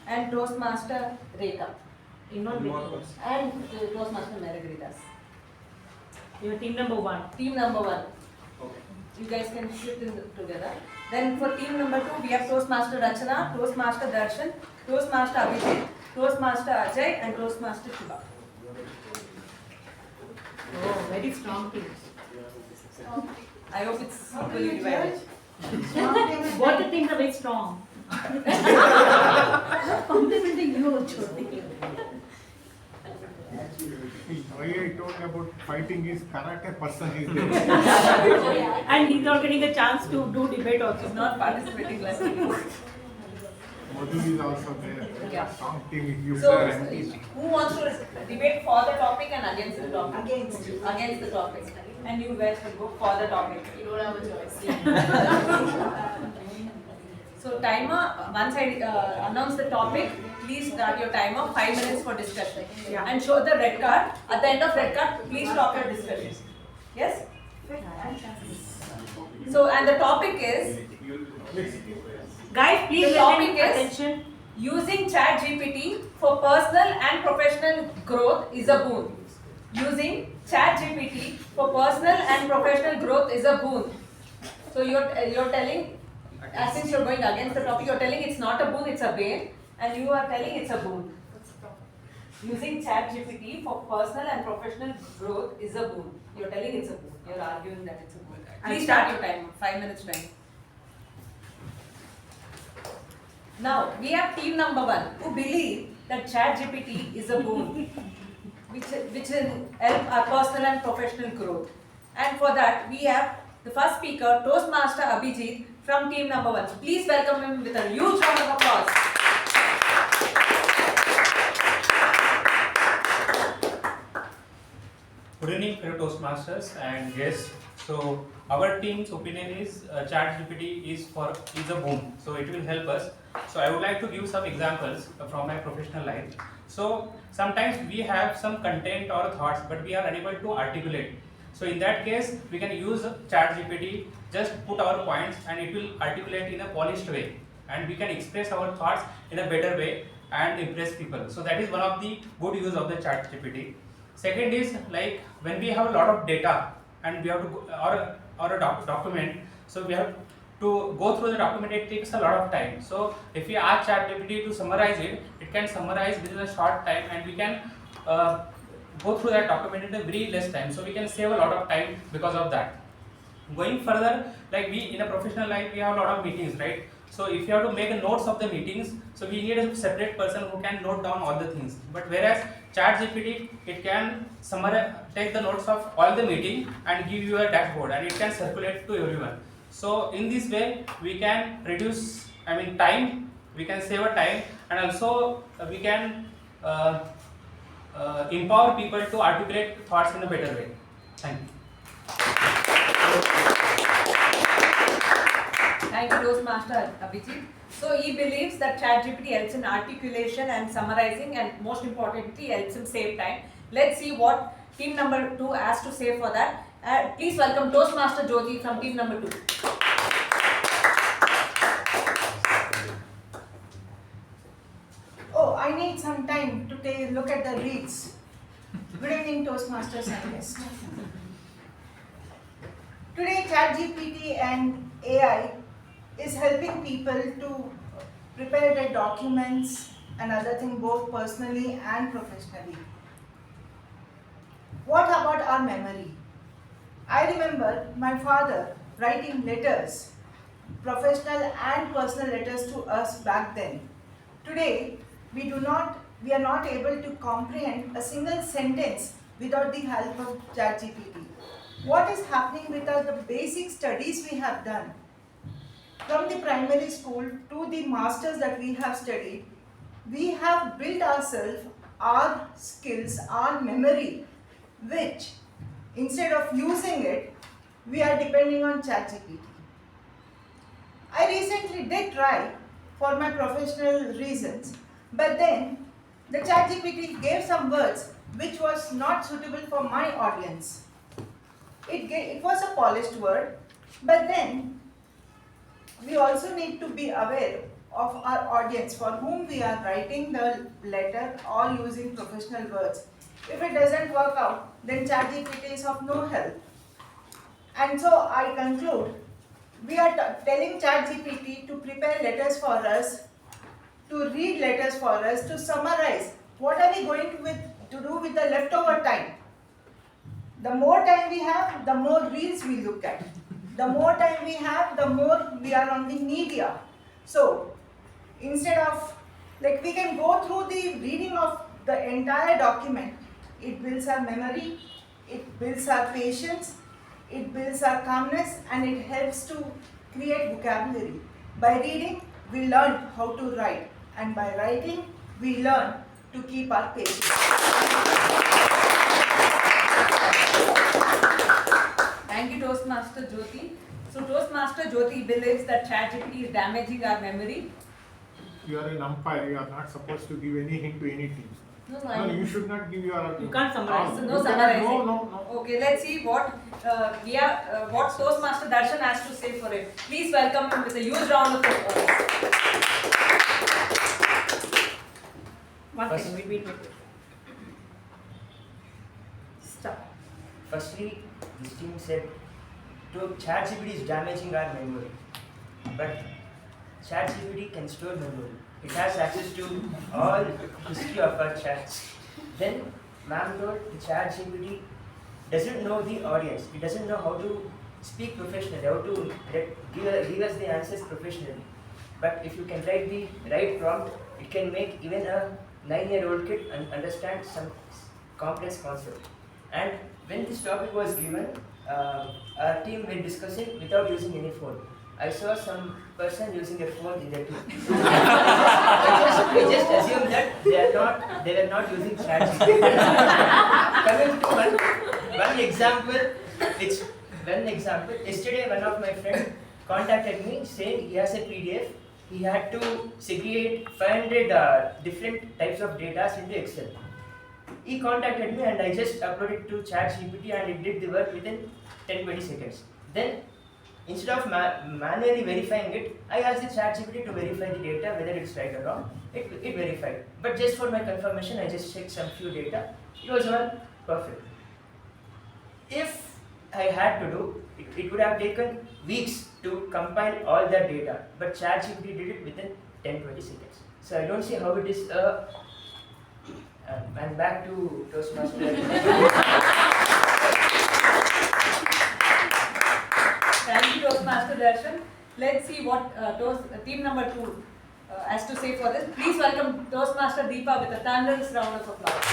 Speaker 1: and Toastmaster Rekha. And Toastmaster Margaritas.
Speaker 17: You're team number 1.
Speaker 1: Team number 1.
Speaker 12: Okay.
Speaker 1: You guys can sit together. Then for team number 2, we have Toastmaster Rachana, Toastmaster Darshan, Toastmaster Abhijit, Toastmaster Ajay, and Toastmaster Shuba.
Speaker 17: Oh, very strong teams.
Speaker 1: I hope it's equally divided.
Speaker 17: Both the teams are very strong. Complimenting you, Jyothi.
Speaker 2: Why I told about fighting is karate person is there.
Speaker 17: And he's not getting a chance to do debate also.
Speaker 1: He's not participating like
Speaker 2: Madhu is also there.
Speaker 1: Yeah.
Speaker 2: Strong team you
Speaker 1: So,
Speaker 2: are MTG.
Speaker 1: who wants to debate for the topic and against the topic? Against the topic. And you guys will go for the topic.
Speaker 6: You don't have a choice.
Speaker 1: So timer, once I announce the topic, please start your timer, 5 minutes for discussion.
Speaker 17: Yeah.
Speaker 1: And show the red card. At the end of red card, please stop your discussion. Yes? So, and the topic is,
Speaker 17: Guys, please
Speaker 1: the topic is
Speaker 17: attention.
Speaker 1: using ChatGPT for personal and professional growth is a boon. Using ChatGPT for personal and professional growth is a boon. So you're telling, since you're going against the topic, you're telling it's not a boon, it's a bane, and you are telling it's a boon. Using ChatGPT for personal and professional growth is a boon. You're telling it's a boon. You're arguing that it's a boon. Please start your time. 5 minutes time. Now we have team number 1 who believe that ChatGPT is a boon, which will help our personal and professional growth. And for that we have the first speaker, Toastmaster Abhijit from team number 1. Please welcome him with a huge round of applause.
Speaker 9: Good evening, fellow Toastmasters and guests. So our team's opinion is ChatGPT is a boom. So it will help us. So I would like to give some examples from my professional life. So sometimes we have some content or thoughts, but we are unable to articulate. So in that case, we can use ChatGPT, just put our points and it will articulate in a polished way. and we can express our thoughts in a better way and impress people. So that is one of the good use of the ChatGPT. Second is like when we have a lot of data and we have to or a document, so we have to go through the document. It takes a lot of time. So if we ask ChatGPT to summarize it, it can summarize within a short time, and we can go through that document in a very less time. So we can save a lot of time because of that. Going further, like we in a professional life, we have a lot of meetings, right? So if you have to make a notes of the meetings, so we need a separate person who can note down all the things. But whereas ChatGPT, it can summarize, take the notes of all the meeting and give you a dashboard, and it can circulate to everyone. So in this way, we can reduce, time. We can save a time, and also we can empower people to articulate thoughts in a better way. Thank you.
Speaker 18: Thank you, Toastmaster Abhijit. So he believes that ChatGPT helps in articulation and summarizing, and most importantly helps him save time. Let's see what team number 2 has to say for that. Please welcome Toastmaster Jyothi from team number 2.
Speaker 19: Oh, I need some time to take a look at the reads. Good evening, Toastmasters and guests. Today, ChatGPT and AI is helping people to prepare their documents and other things both personally and professionally. What about our memory? I remember my father writing letters, professional and personal letters to us back then. Today, we are not able to comprehend a single sentence without the help of ChatGPT. What is happening with the basic studies we have done? From the primary school to the masters that we have studied, we have built ourselves, our skills, our memory, which instead of using it, we are depending on ChatGPT. I recently did try for my professional reasons, but then the ChatGPT gave some words which was not suitable for my audience. It was a polished word, but then we also need to be aware of our audience for whom we are writing the letter or using professional words. If it doesn't work out, then ChatGPT is of no help. And so I conclude, we are telling ChatGPT to prepare letters for us, to read letters for us, to summarize what are we going to do with the leftover time. The more time we have, the more reels we look at. The more time we have, the more we are on the media. So, instead of, we can go through the reading of the entire document. It builds our memory, it builds our patience, it builds our calmness, and it helps to create vocabulary. By reading, we learn how to write, and by writing, we learn to keep our patience.
Speaker 18: Thank you, Toastmaster Jyothi. So Toastmaster Jyothi believes that ChatGPT is damaging our memory.
Speaker 2: You are an umpire, you are not supposed to give any hint to any team.
Speaker 18: No,
Speaker 2: you should not give your...
Speaker 18: You can't summarize. No
Speaker 2: summarizing.
Speaker 18: summarizing.
Speaker 2: No.
Speaker 18: Okay, let's see what what Toastmaster Darshan has to say for it. Please welcome him with a huge round of applause. One second, wait. Stop.
Speaker 11: Firstly, this team said ChatGPT is damaging our memory, but ChatGPT can store memory. It has access to all history of our chats. Then, ma'am told the ChatGPT doesn't know the audience. It doesn't know how to speak professionally, how to give us the answers professionally. But if you can write the right prompt, it can make even a 9-year-old kid understand some complex concept. And when this topic was given, our team were discussing without using any phone. I saw some person using a phone in their team. I just assumed that they were not using ChatGPT. Coming to one example, yesterday one of my friends contacted me saying he has a PDF. He had to segregate 500 different types of data into Excel. He contacted me and I just uploaded to ChatGPT and it did the work within 10-20 seconds. Then instead of manually verifying it, I asked the ChatGPT to verify the data whether it's right or wrong. It verified. But just for my confirmation, I just checked some few data. It was all perfect. If I had to do, it would have taken weeks to compile all that data. But ChatGPT did it within 10-20 seconds. So I don't see how it is and back to Toastmasters.
Speaker 18: Thank you, Toastmaster Darshan. Let's see what team number 2 has to say for this. Please welcome Toastmaster Deepa with a thunderous round of applause.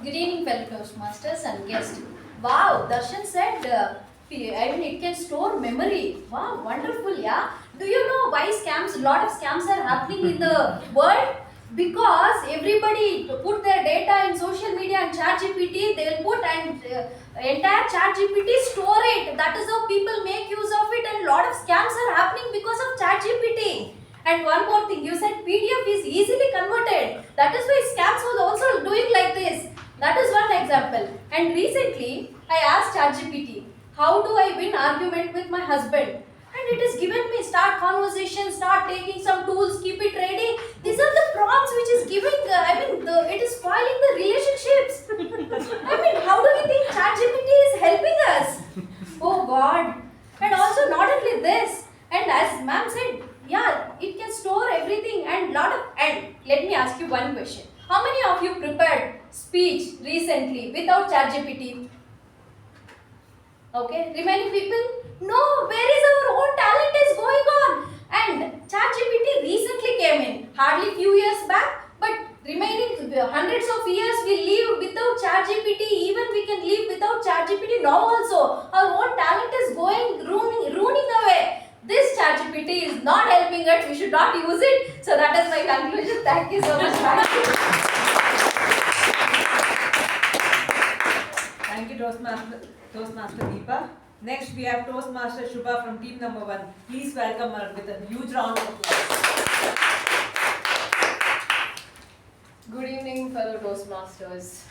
Speaker 8: Good evening, fellow Toastmasters and guests. Wow, Darshan said, it can store memory. Wow, wonderful, yeah. Do you know why scams, a lot of scams are happening in the world? Because everybody put their data in social media and ChatGPT, they will put and entire ChatGPT store it. That is how people make use of it, and a lot of scams are happening because of ChatGPT. And one more thing, you said PDF is easily converted. That is why scams was also doing like this. That is one example. And recently, I asked ChatGPT, how do I win argument with my husband? And it has given me start conversation, start taking some tools, keep it ready. These are the prompts which is giving, it is spoiling the relationships. How do we think ChatGPT is helping us? Oh God. And also not only this, and as ma'am said, yeah, it can store everything and let me ask you one question. How many of you prepared speech recently without ChatGPT? Okay, remaining people? No, where is our own talent is going on? And ChatGPT recently came in, hardly few years back, but remaining hundreds of years we live without ChatGPT. Even we can live without ChatGPT now also. Our own talent is going, ruining away. This ChatGPT is not helping us, we should not use it. So that is my conclusion. Thank you so much.
Speaker 18: Thank you, Toastmaster Deepa. Next, we have Toastmaster Shuba from team number 1. Please welcome her with a huge round of applause.
Speaker 6: Good evening, fellow Toastmasters.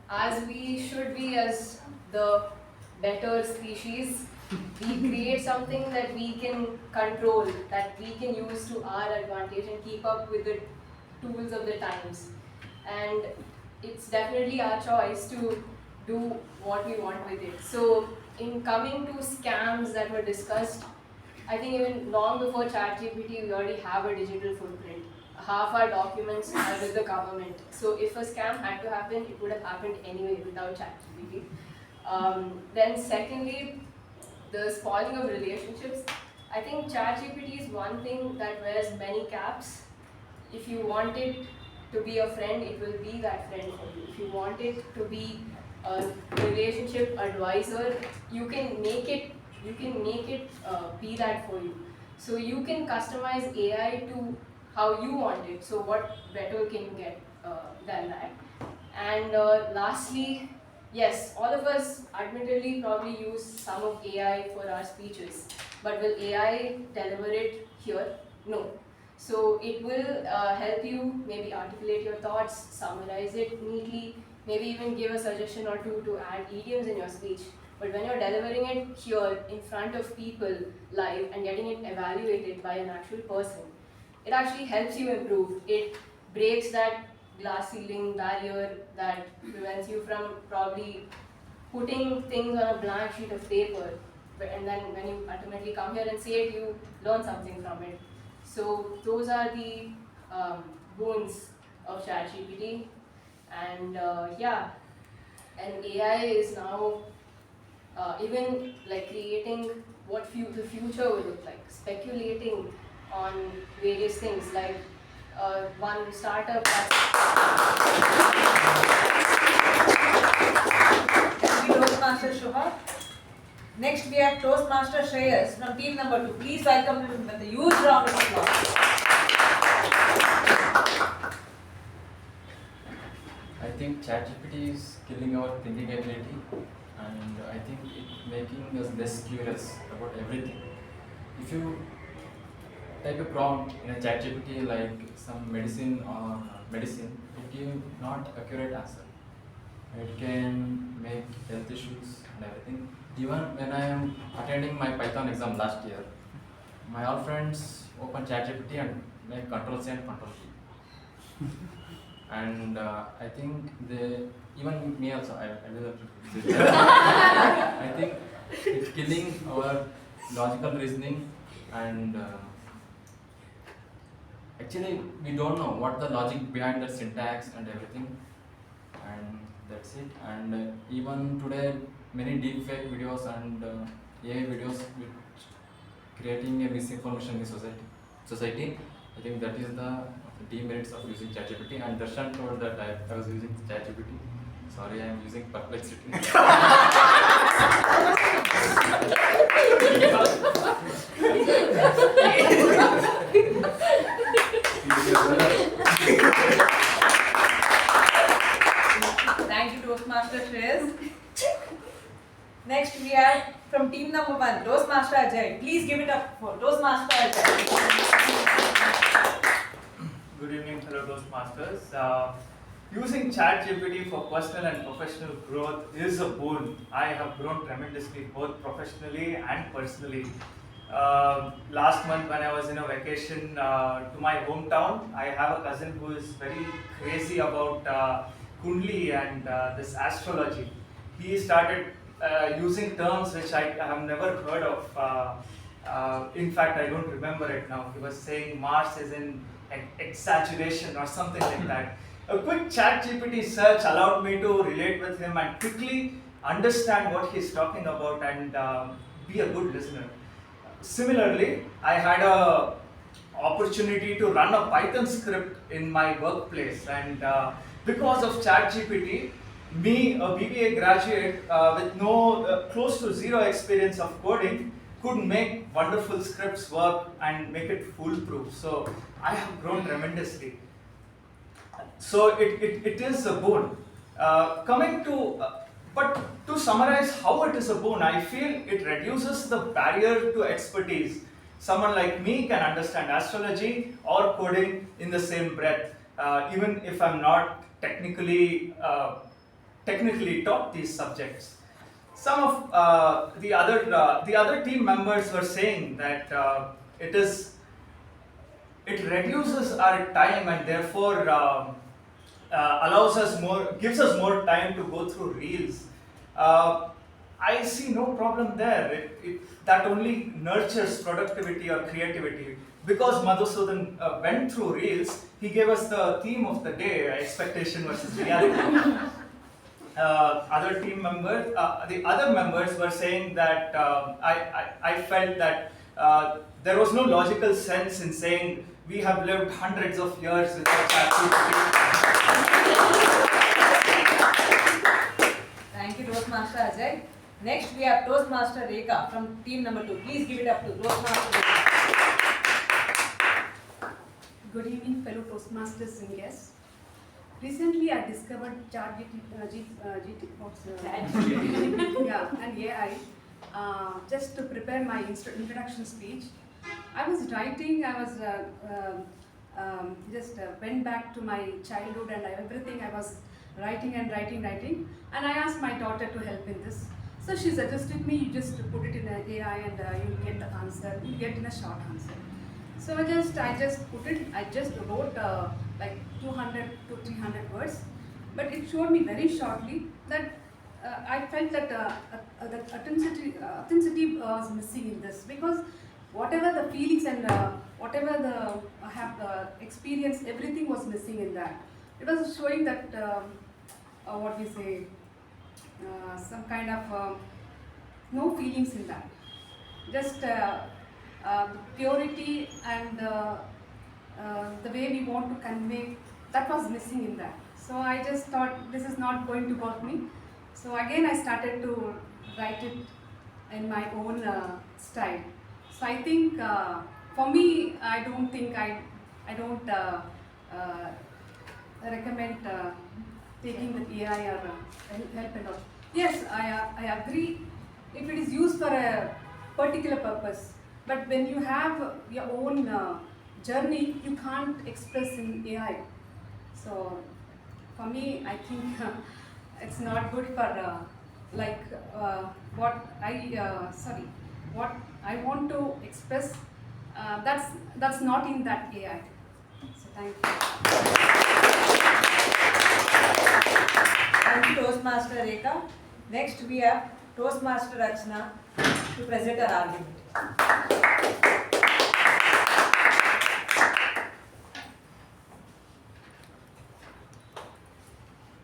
Speaker 6: As we should be as the better species, we create something that we can control, that we can use to our advantage and keep up with the tools of the times. And it's definitely our choice to do what we want with it. So in coming to scams that were discussed, I think even long before ChatGPT, we already have a digital footprint. Half our documents are with the government. So if a scam had to happen, it would have happened anyway without ChatGPT. Then secondly, the spoiling of relationships. I think ChatGPT is one thing that wears many caps. If you want it to be a friend, it will be that friend for you. If you want it to be a relationship advisor, you can make it be that for you. So you can customize AI to how you want it. So what better can you get than that? And lastly, yes, all of us admittedly probably use some of AI for our speeches, but will AI deliver it here? No. So it will help you maybe articulate your thoughts, summarize it neatly, maybe even give a suggestion or two to add idioms in your speech. But when you're delivering it here in front of people live and getting it evaluated by an actual person, it actually helps you improve. It breaks that glass ceiling barrier that prevents you from probably putting things on a blank sheet of paper, and then when you ultimately come here and say it, you learn something from it. So those are the boons of ChatGPT, and and AI is now even like creating what the future will look like, speculating on various things like one startup
Speaker 18: Thank you, Toastmaster Shuba. Next, we have Toastmaster Shreyas from team number 2. Please welcome him with a huge round of applause.
Speaker 20: I think ChatGPT is killing our thinking ability, and I think it's making us less curious about everything. If you type a prompt in a ChatGPT like some medicine, it gives not accurate answer. It can make health issues and everything. Even when I am attending my Python exam last year, my all friends open ChatGPT and make Control C and Control V. And I think they, even me also, I will have to say that. I think it's killing our logical reasoning, and actually we don't know what the logic behind the syntax and everything, and that's it. And even today many deepfake videos and AI videos which creating a misinformation in the society. I think that is the demerits of using ChatGPT, and Darshan told that I was using ChatGPT. Sorry, I am using Perplexity.
Speaker 18: Thank you, Toastmaster Shreyas. Next, we have from team number 1, Toastmaster Ajay. Please give it up for Toastmaster Ajay.
Speaker 21: Good evening, fellow Toastmasters. Using ChatGPT for personal and professional growth is a boon. I have grown tremendously, both professionally and personally. Last month, when I was in a vacation to my hometown, I have a cousin who is very crazy about Kundli and this astrology. He started using terms which I have never heard of. In fact, I don't remember it now. He was saying Mars is in exaggeration or something like that. A quick ChatGPT search allowed me to relate with him and quickly understand what he's talking about and be a good listener. Similarly, I had a opportunity to run a Python script in my workplace, and because of ChatGPT, me, a BBA graduate with no close to zero experience of coding, could make wonderful scripts work and make it foolproof. So I have grown tremendously. So it is a boon. But to summarize how it is a boon, I feel it reduces the barrier to expertise. Someone like me can understand astrology or coding in the same breath, even if I'm not technically taught these subjects. Some of the other team members were saying that it reduces our time and therefore gives us more time to go through reels. I see no problem there. That only nurtures productivity or creativity. Because Madhusudhan went through reels, he gave us the theme of the day: expectation versus reality. The other members were saying that I felt that there was no logical sense in saying we have lived hundreds of years without ChatGPT.
Speaker 18: Thank you, Toastmaster Ajay. Next, we have Toastmaster Rekha from team number 2. Please give it up to Toastmaster Rekha.
Speaker 10: Good evening, fellow Toastmasters and guests. Recently, I discovered ChatGPT and AI just to prepare my introduction speech. I was writing. I was went back to my childhood and everything. I was writing, and I asked my daughter to help in this. So she suggested me, you just put it in an AI and you'll get the answer. You get in a short answer. So I just put it. I just wrote like 200 to 300 words, but it showed me very shortly that I felt that that authenticity was missing in this, because whatever the feelings and whatever I have experienced, everything was missing in that. It was showing that what we say, some kind of no feelings in that. Just the purity and the way we want to convey, that was missing in that. So I just thought this is not going to work me. So again I started to write it in my own style. So I think for me, I don't recommend taking the AI or help and all. Yes, I agree if it is used for a particular purpose, but when you have your own journey, you can't express in AI. So for me, I think it's not good for what I want to express. That's not in that AI. So thank you.
Speaker 18: Thank you, Toastmaster Rekha. Next, we have Toastmaster Rachana to present her argument.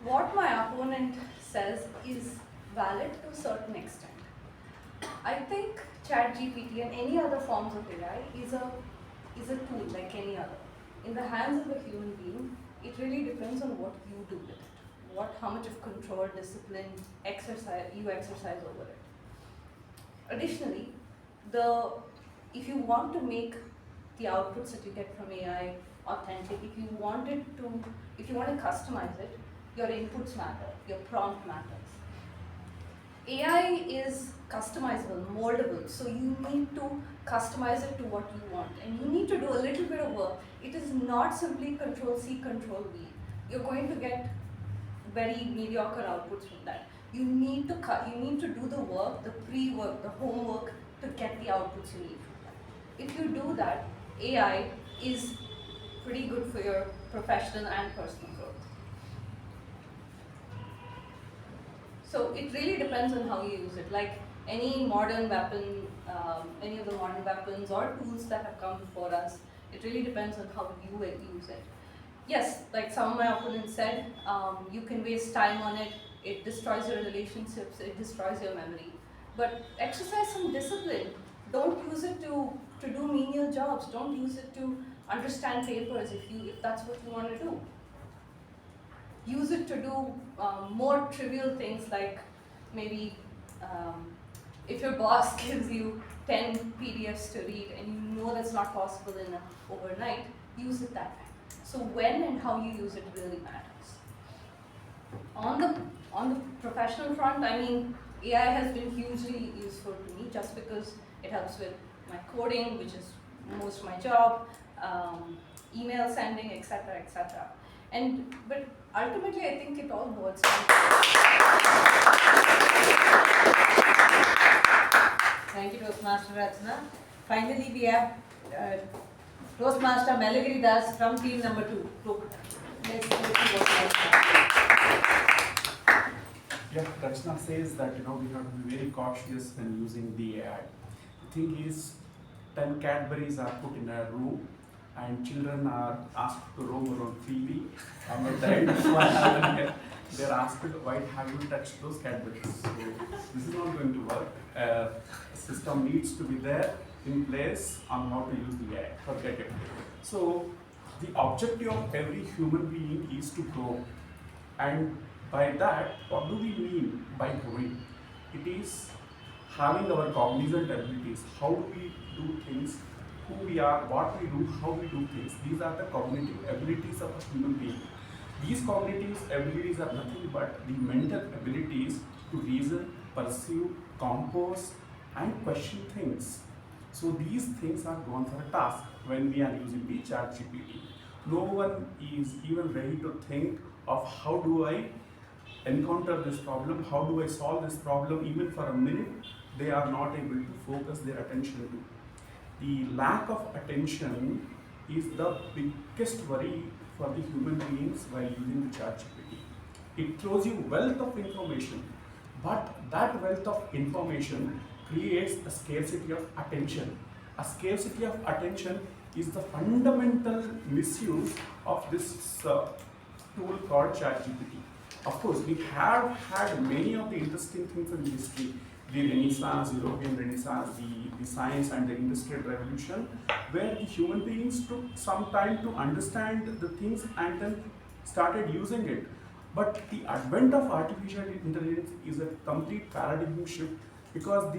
Speaker 3: What my opponent says is valid to a certain extent. I think ChatGPT and any other forms of AI is a tool like any other. In the hands of a human being, it really depends on what you do with it, how much of control, discipline, you exercise over it. Additionally, if you want to make the outputs that you get from AI authentic, if you want to customize it, your inputs matter, your prompt matters. AI is customizable, moldable, so you need to customize it to what you want, and you need to do a little bit of work. It is not simply Control-C, Control-V. You're going to get very mediocre outputs from that. You need to do the work, the pre-work, the homework to get the outputs you need from that. If you do that, AI is pretty good for your professional and personal growth. So it really depends on how you use it. Like any modern weapon, any of the modern weapons or tools that have come before us, it really depends on how you use it. Yes, like some of my opponents said, you can waste time on it, it destroys your relationships, it destroys your memory. But exercise some discipline. Don't use it to do menial jobs. Don't use it to understand papers if that's what you want to do. Use it to do more trivial things like maybe if your boss gives you 10 PDFs to read and you know that's not possible in overnight, use it that time. So when and how you use it really matters. On the professional front, I mean, AI has been hugely useful to me just because it helps with my coding, which is most of my job, email sending, etc., etc. But ultimately, I think it all boils down.
Speaker 18: Thank you, Toastmaster Rachana. Finally, we have Toastmaster Melagiri Das from team number 2. Let's see what
Speaker 5: Yeah, Rachana says that we have to be very cautious when using the AI. The thing is, 10 Cadburys are put in a room and children are asked to roam around freely, and at the end of 1 hour, they're asked, why have you touched those Cadburys? So this is not going to work. A system needs to be there in place on how to use the AI. Forget it. So the objective of every human being is to grow, and by that, what do we mean by growing? It is having our cognizant abilities. How do we do things? Who we are, what we do, how we do things. These are the cognitive abilities of a human being. These cognitive abilities are nothing but the mental abilities to reason, perceive, compose, and question things. So these things are gone for a task when we are using the ChatGPT. No one is even ready to think of how do I encounter this problem, how do I solve this problem, even for a minute. They are not able to focus their attention to. The lack of attention is the biggest worry for the human beings while using the ChatGPT. It throws you wealth of information, but that wealth of information creates a scarcity of attention. A scarcity of attention is the fundamental misuse of this tool called ChatGPT. Of course, we have had many of the interesting things in history. The Renaissance, European Renaissance, the science and the industrial revolution, where the human beings took some time to understand the things and then started using it. But the advent of artificial intelligence is a complete paradigm shift, because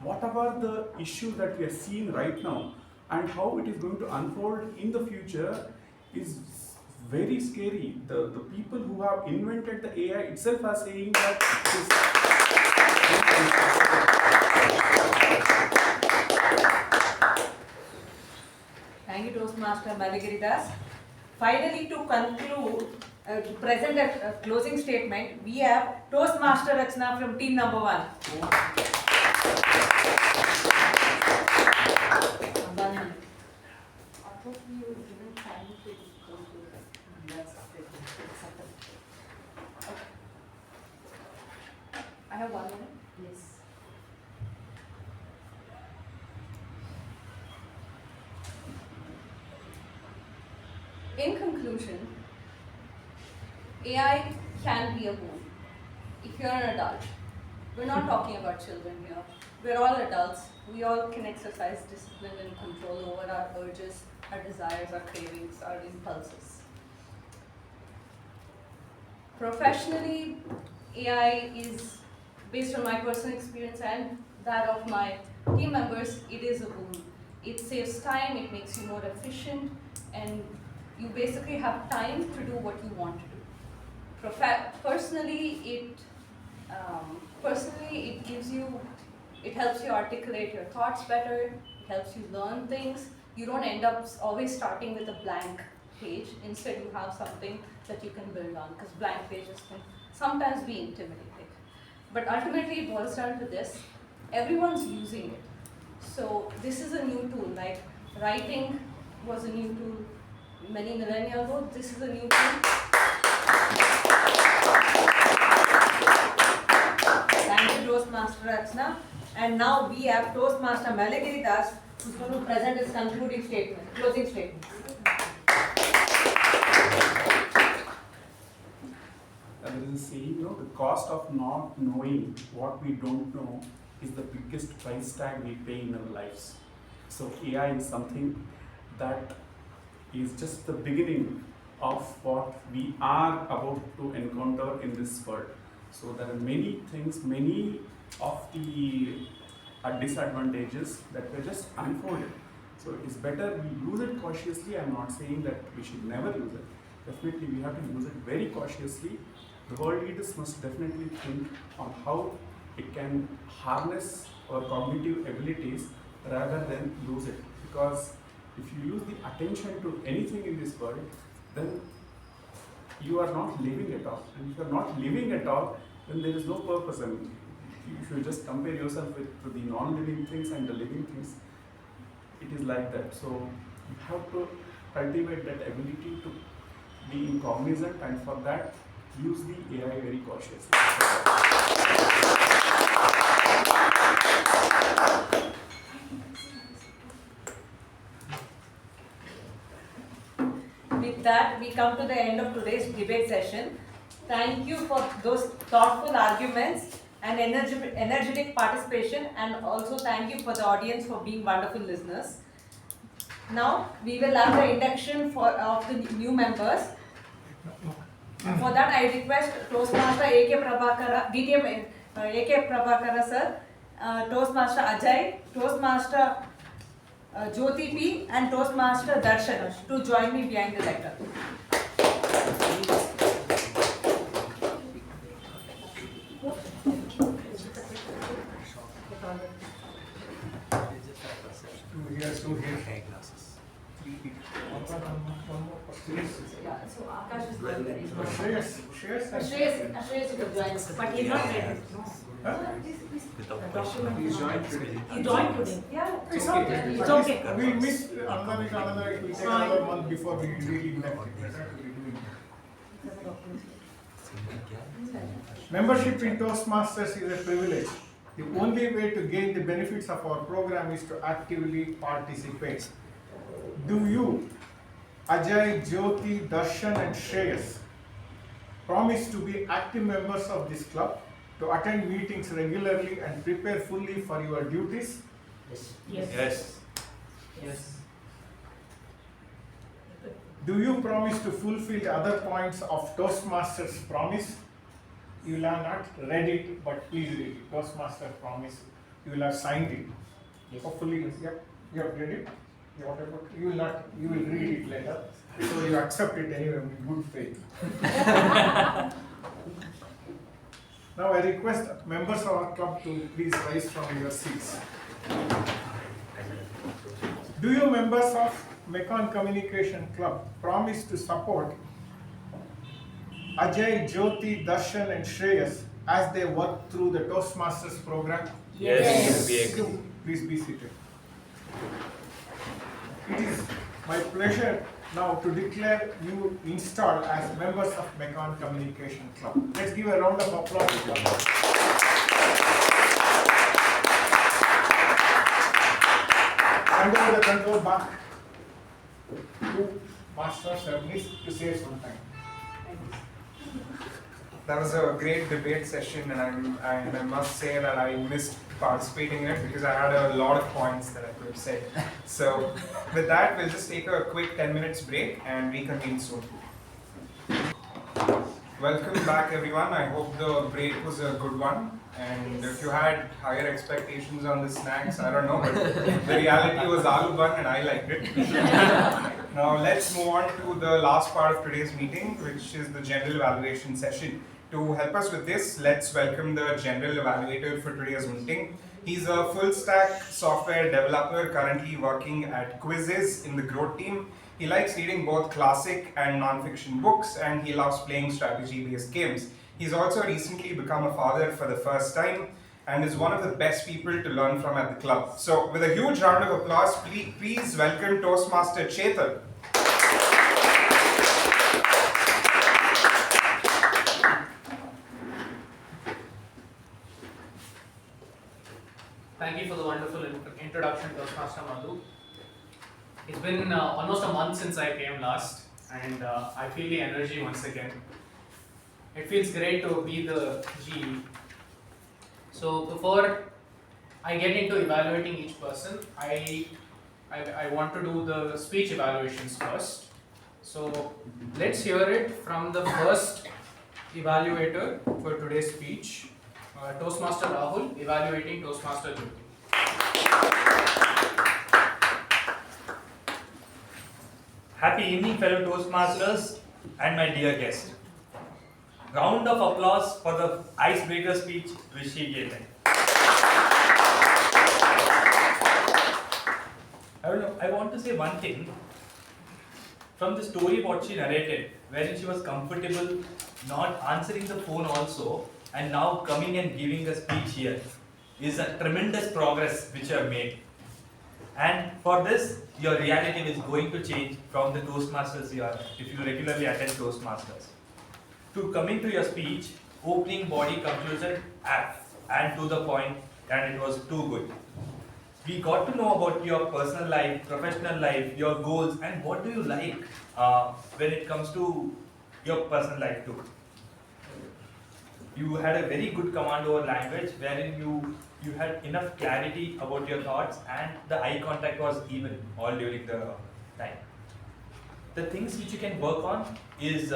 Speaker 5: whatever the issue that we are seeing right now and how it is going to unfold in the future is very scary. The people who have invented the AI itself are saying that
Speaker 18: Thank you, Toastmaster Melagiri Das. Finally, to conclude to present a closing statement, we have Toastmaster Rachana from team number 1.
Speaker 3: I have 1 minute. Yes. In conclusion, AI can be a boon if you're an adult. We're not talking about children here. We're all adults. We all can exercise discipline and control over our urges, our desires, our cravings, our impulses. Professionally, AI is, based on my personal experience and that of my team members, it is a boon. It saves time, it makes you more efficient, and you basically have time to do what you want to do. Personally, it gives you, it helps you articulate your thoughts better, it helps you learn things. You don't end up always starting with a blank page. Instead, you have something that you can build on, because blank pages can sometimes be intimidating. But ultimately, it boils down to this: everyone's using it. So this is a new tool. Like writing was a new tool many millennia ago. This is a new tool.
Speaker 18: Thank you, Toastmaster Rachana. And now we have Toastmaster Malagiri Das, who's going to present his concluding statement, closing statement.
Speaker 5: There is a saying, the cost of not knowing what we don't know is the biggest price tag we pay in our lives. So AI is something that is just the beginning of what we are about to encounter in this world. So there are many things, many of the disadvantages that were just unfolded. So it is better we use it cautiously. I'm not saying that we should never use it. Definitely we have to use it very cautiously. The world leaders must definitely think on how it can harness our cognitive abilities rather than lose it. Because if you lose the attention to anything in this world, then you are not living at all. And if you are not living at all, then there is no purpose. I mean, if you just compare yourself with the non-living things and the living things, it is like that. So you have to cultivate that ability to be cognizant, and for that, use the AI very cautiously.
Speaker 18: With that, we come to the end of today's debate session. Thank you for those thoughtful arguments and energetic participation, and also thank you for the audience for being wonderful listeners. Now, we will have the induction of the new members. For that, I request Toastmaster DTM A.K. Prabhakara sir, Toastmaster Ajay, Toastmaster Jyothi P, and Toastmaster Darshan to join me behind the lectern.
Speaker 1: So Akash is going to
Speaker 2: Shreyas
Speaker 1: join us, but he's not ready.
Speaker 2: He joined today.
Speaker 1: He joined today.
Speaker 3: Yeah.
Speaker 2: It's okay.
Speaker 1: It's okay.
Speaker 2: We missed another, it will take another month before we really met. Membership in Toastmasters is a privilege. The only way to gain the benefits of our program is to actively participate. Do you, Ajay, Jyothi, Darshan and Shreyas, promise to be active members of this club, to attend meetings regularly and prepare fully for your duties?
Speaker 1: Yes.
Speaker 21: Yes. Yes.
Speaker 2: Do you promise to fulfill the other points of Toastmasters promise? You will have not read it, but please read it. Toastmasters promise. You will have signed it. Yes. Hopefully, yep, you have read it. You will not. You will read it later. So you accept it anyway with good faith. Now I request members of our club to please rise from your seats. Do you members of Mekon Communication Club promise to support Ajay, Jyothi, Darshan and Shreyas as they work through the Toastmasters program?
Speaker 9: Yes.
Speaker 2: Please be seated. It is my pleasure now to declare you installed as members of Mekon Communication Club. Let's give a round of applause to them. Hand over the control back to Master Ceremonies to say something.
Speaker 7: That was a great debate session, and I must say that I missed participating in it because I had a lot of points that I could have said. So, with that, we'll just take a quick 10 minutes break and reconvene soon. Welcome back, everyone. I hope the break was a good one. And if you had higher expectations on the snacks, I don't know, but the reality was aloo bun and I liked it. Now let's move on to the last part of today's meeting, which is the general evaluation session. To help us with this, let's welcome the general evaluator for today's meeting. He's a full stack software developer currently working at Quizzes in the growth team. He likes reading both classic and non-fiction books, and he loves playing strategy-based games. He's also recently become a father for the first time and is one of the best people to learn from at the club. So with a huge round of applause, please welcome Toastmaster Chetan.
Speaker 4: Thank you for the wonderful introduction, Toastmaster Madhu. It's been almost a month since I came last, and I feel the energy once again. It feels great to be the GE. So before I get into evaluating each person, I want to do the speech evaluations first. So let's hear it from the first evaluator for today's speech, Toastmaster Rahul, evaluating Toastmaster Jyothi.
Speaker 12: Happy evening, fellow Toastmasters and my dear guest. Round of applause for the icebreaker speech which she gave me. I want to say one thing. From the story what she narrated, wherein she was comfortable not answering the phone also, and now coming and giving a speech here, is a tremendous progress which you have made. And for this, your reality is going to change from the Toastmasters you are, if you regularly attend Toastmasters. To coming to your speech, opening body conclusion and to the point, and it was too good. We got to know about your personal life, professional life, your goals, and what do you like when it comes to your personal life too. You had a very good command over language, wherein you had enough clarity about your thoughts, and the eye contact was even all during the time. The things which you can work on is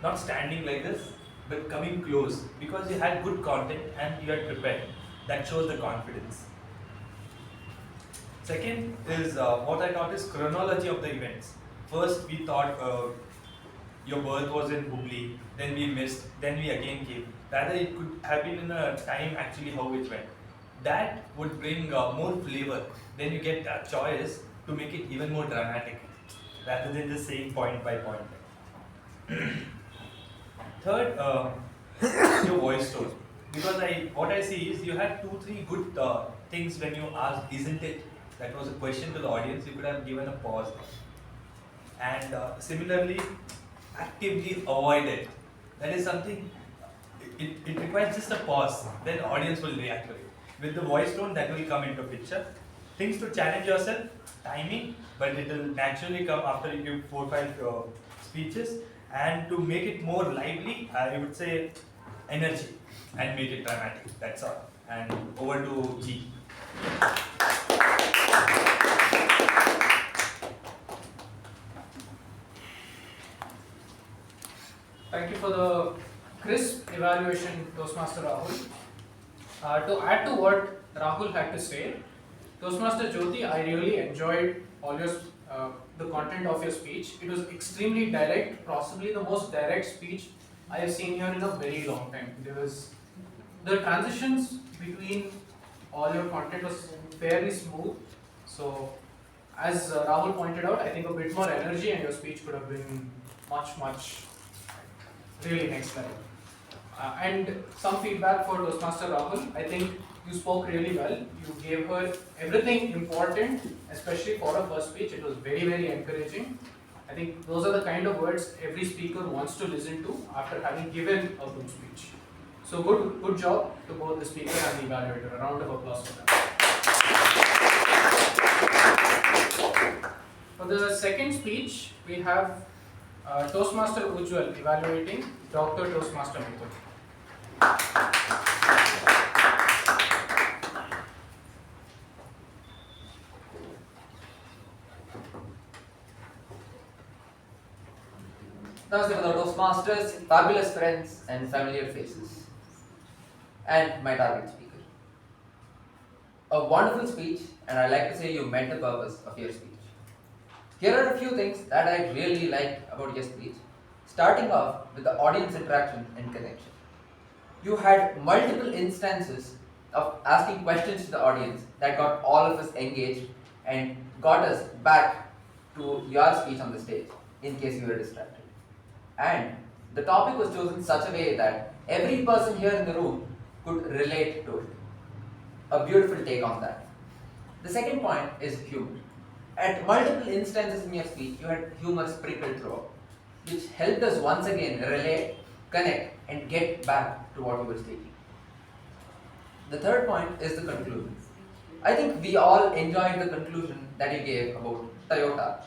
Speaker 12: not standing like this, but coming close, because you had good content and you had prepared. That shows the confidence. Second is what I thought is chronology of the events. First we thought your birth was in Hubli, then we missed, then we again came. Rather it could have been in a time actually how it went. That would bring more flavor. Then you get a choice to make it even more dramatic, rather than just saying point by point. Third, your voice tone. Because what I see is you had 2-3 good things when you asked, isn't it? That was a question to the audience. You could have given a pause. And similarly, actively avoid it. That is something, it requires just a pause. Then the audience will react to it. With the voice tone, that will come into picture. Things to challenge yourself, timing, but it will naturally come after you give 4-5 speeches. And to make it more lively, I would say energy and make it dramatic. That's all. And over to G.
Speaker 4: Thank you for the crisp evaluation, Toastmaster Rahul. To add to what Rahul had to say, Toastmaster Jyothi, I really enjoyed all your the content of your speech. It was extremely direct, possibly the most direct speech I have seen here in a very long time. The transitions between all your content was fairly smooth. So, as Rahul pointed out, I think a bit more energy and your speech could have been much really next level. And some feedback for Toastmaster Rahul. I think you spoke really well. You gave her everything important, especially for her first speech. It was very, very encouraging. I think those are the kind of words every speaker wants to listen to after having given a good speech. So good job to both the speaker and the evaluator. A round of applause for them. For the second speech, we have Toastmaster Ujwal evaluating Dr. Toastmaster Midhun.
Speaker 14: Namaste for the Toastmasters, fabulous friends and familiar faces, and my target speaker. A wonderful speech, and I like to say you met the purpose of your speech. Here are a few things that I really liked about your speech, starting off with the audience interaction and connection. You had multiple instances of asking questions to the audience that got all of us engaged and got us back to your speech on the stage, in case you were distracted. And the topic was chosen in such a way that every person here in the room could relate to it. A beautiful take on that. The second point is humor. At multiple instances in your speech, you had humor sprinkled throughout, which helped us once again relate, connect, and get back to what you were speaking. The third point is the conclusion. I think we all enjoyed the conclusion that you gave about Toyota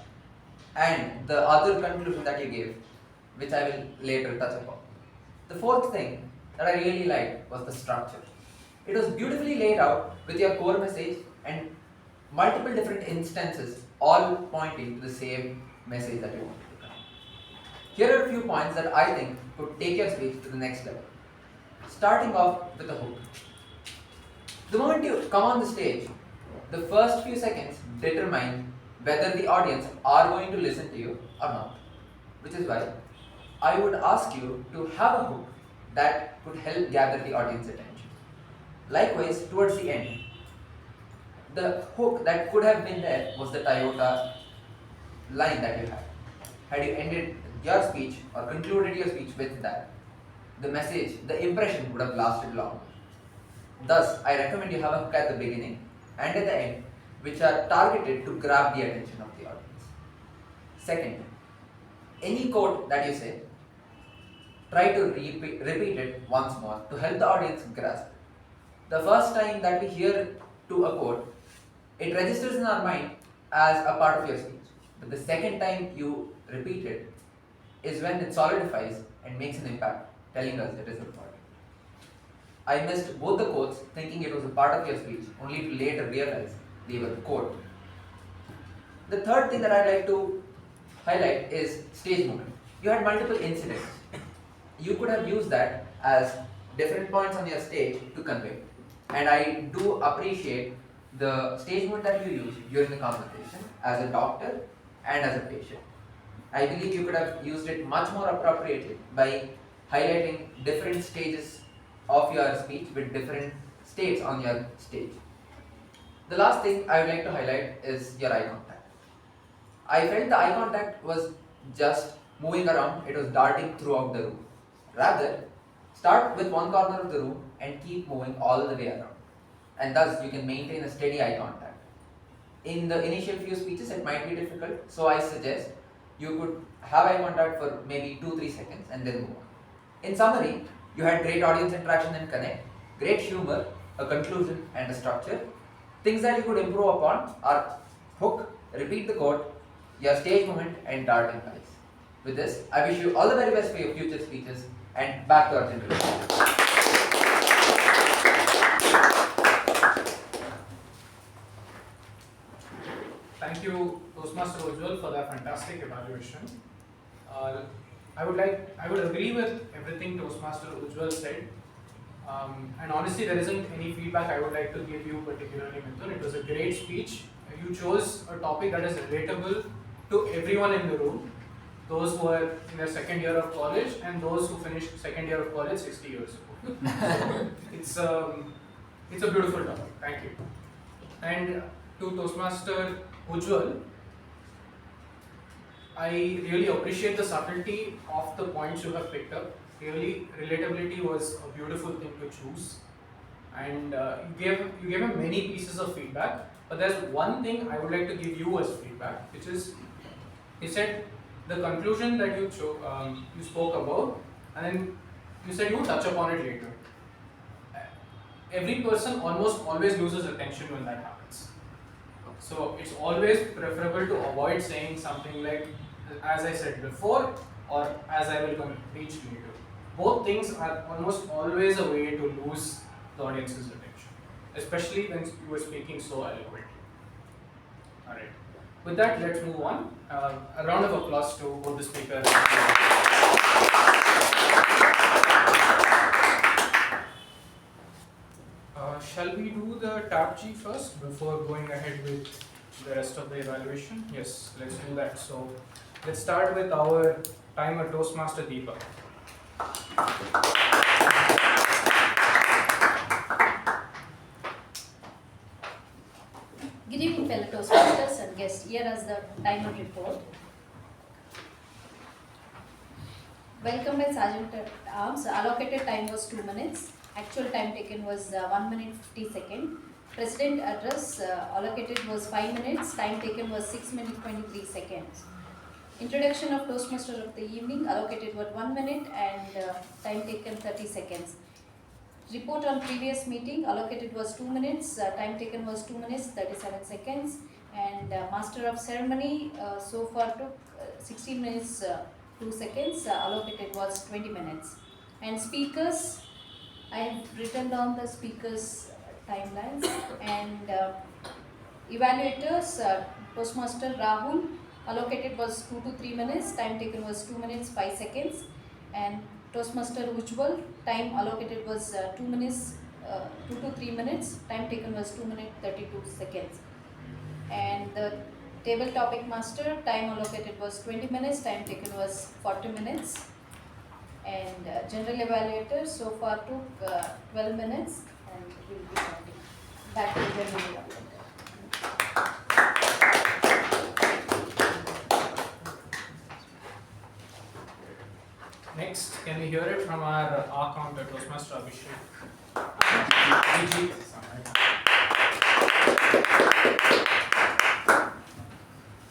Speaker 14: and the other conclusion that you gave, which I will later touch upon. The fourth thing that I really liked was the structure. It was beautifully laid out with your core message and multiple different instances all pointing to the same message that you wanted to convey. Here are a few points that I think could take your speech to the next level. Starting off with a hook. The moment you come on the stage, the first few seconds determine whether the audience are going to listen to you or not. Which is why I would ask you to have a hook that could help gather the audience attention. Likewise, towards the end, the hook that could have been there was the Toyota line that you had. Had you ended your speech or concluded your speech with that, the message, the impression would have lasted longer. Thus, I recommend you have a hook at the beginning and at the end, which are targeted to grab the attention of the audience. Second, any quote that you say, try to repeat it once more to help the audience grasp it. The first time that we hear to a quote, it registers in our mind as a part of your speech. But the second time you repeat it is when it solidifies and makes an impact, telling us it is important. I missed both the quotes thinking it was a part of your speech, only to later realize they were the quote. The third thing that I'd like to highlight is stage movement. You had multiple incidents. You could have used that as different points on your stage to convey. And I do appreciate the stage movement that you use during the conversation as a doctor and as a patient. I believe you could have used it much more appropriately by highlighting different stages of your speech with different states on your stage. The last thing I would like to highlight is your eye contact. I felt the eye contact was just moving around, it was darting throughout the room. Rather, start with one corner of the room and keep moving all the way around. And thus you can maintain a steady eye contact. In the initial few speeches it might be difficult, so I suggest you could have eye contact for maybe 2-3 seconds and then move on. In summary, you had great audience interaction and connect, great humor, a conclusion and a structure. Things that you could improve upon are hook, repeat the quote, your stage movement and darting eyes. With this, I wish you all the very best for your future speeches and back to our general.
Speaker 4: Thank you, Toastmaster Ujwal, for that fantastic evaluation. I would agree with everything Toastmaster Ujwal said. And honestly, there isn't any feedback I would like to give you, particularly Midhun. It was a great speech. You chose a topic that is relatable to everyone in the room. Those who are in their second year of college and those who finished second year of college 60 years ago. So it's a beautiful topic. Thank you. And to Toastmaster Ujwal, I really appreciate the subtlety of the points you have picked up. Really, relatability was a beautiful thing to choose, and you gave him many pieces of feedback. But there's one thing I would like to give you as feedback, which is, you said the conclusion that you spoke about, and then you said you would touch upon it later. Every person almost always loses attention when that happens. So it's always preferable to avoid saying something like, as I said before, or as I will reach later. Both things are almost always a way to lose the audience's attention, especially when you were speaking so eloquently. Alright. With that, let's move on. A round of applause to both the speakers. Shall we do the TAPG first before going ahead with the rest of the evaluation? Yes, let's do that. So let's start with our timer Toastmaster Deepa.
Speaker 8: Good evening, fellow Toastmasters and guests. Here is the timer report. Welcome by Sergeant at Arms. Allocated time was 2 minutes. Actual time taken was 1 minute 50 seconds. President address allocated was 5 minutes. Time taken was 6 minutes 23 seconds. Introduction of Toastmasters of the evening allocated was 1 minute and time taken 30 seconds. Report on previous meeting allocated was 2 minutes. Time taken was 2 minutes 37 seconds. And Master of Ceremony so far took 16 minutes 2 seconds. Allocated was 20 minutes. And speakers, I have written down the speakers' timelines. And evaluators, Toastmaster Rahul, allocated was 2 to 3 minutes. Time taken was 2 minutes 5 seconds. And Toastmaster Ujwal, time allocated was 2 minutes, 2 to 3 minutes. Time taken was 2 minutes 32 seconds. And the table topic master, time allocated was 20 minutes. Time taken was 40 minutes. And general evaluator so far took 12 minutes and will be counting. Back to general evaluator.
Speaker 4: Next, can we hear it from our counter Toastmaster Abhijit? Abhijit.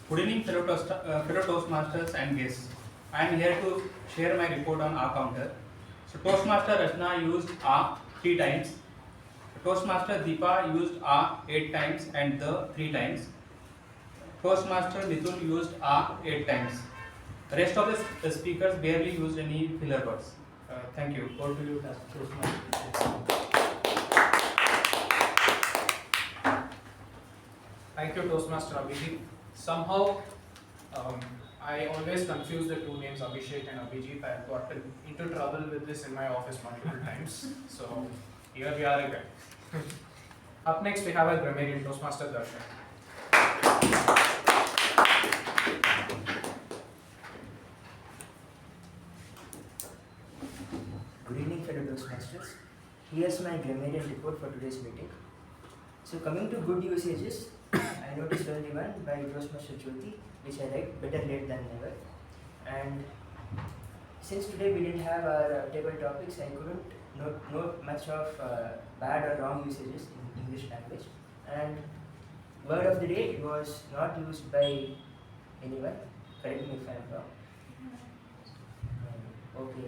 Speaker 9: Good evening, fellow Toastmasters and guests. I am here to share my report on R counter. So Toastmaster Rachana used R 3 times. Toastmaster Deepa used R 8 times and the 3 times. Toastmaster Midhun used R 8 times. The rest of the speakers barely used any filler words. Thank you. Over to you, Toastmaster.
Speaker 4: Thank you, Toastmaster Abhijit. Somehow, I always confuse the two names Abhishek and Abhijit. I've gotten into trouble with this in my office multiple times. So here we are again. Up next, we have our Grammarian Toastmaster Darshan.
Speaker 11: Good evening, fellow Toastmasters. Here's my Grammarian report for today's meeting. So coming to good usages, I noticed only one by Toastmaster Jyothi, which I like, better late than never. And since today we didn't have our table topics, I couldn't note much of bad or wrong usages in English language. And word of the day, it was not used by anyone, correct me if I am wrong. Okay,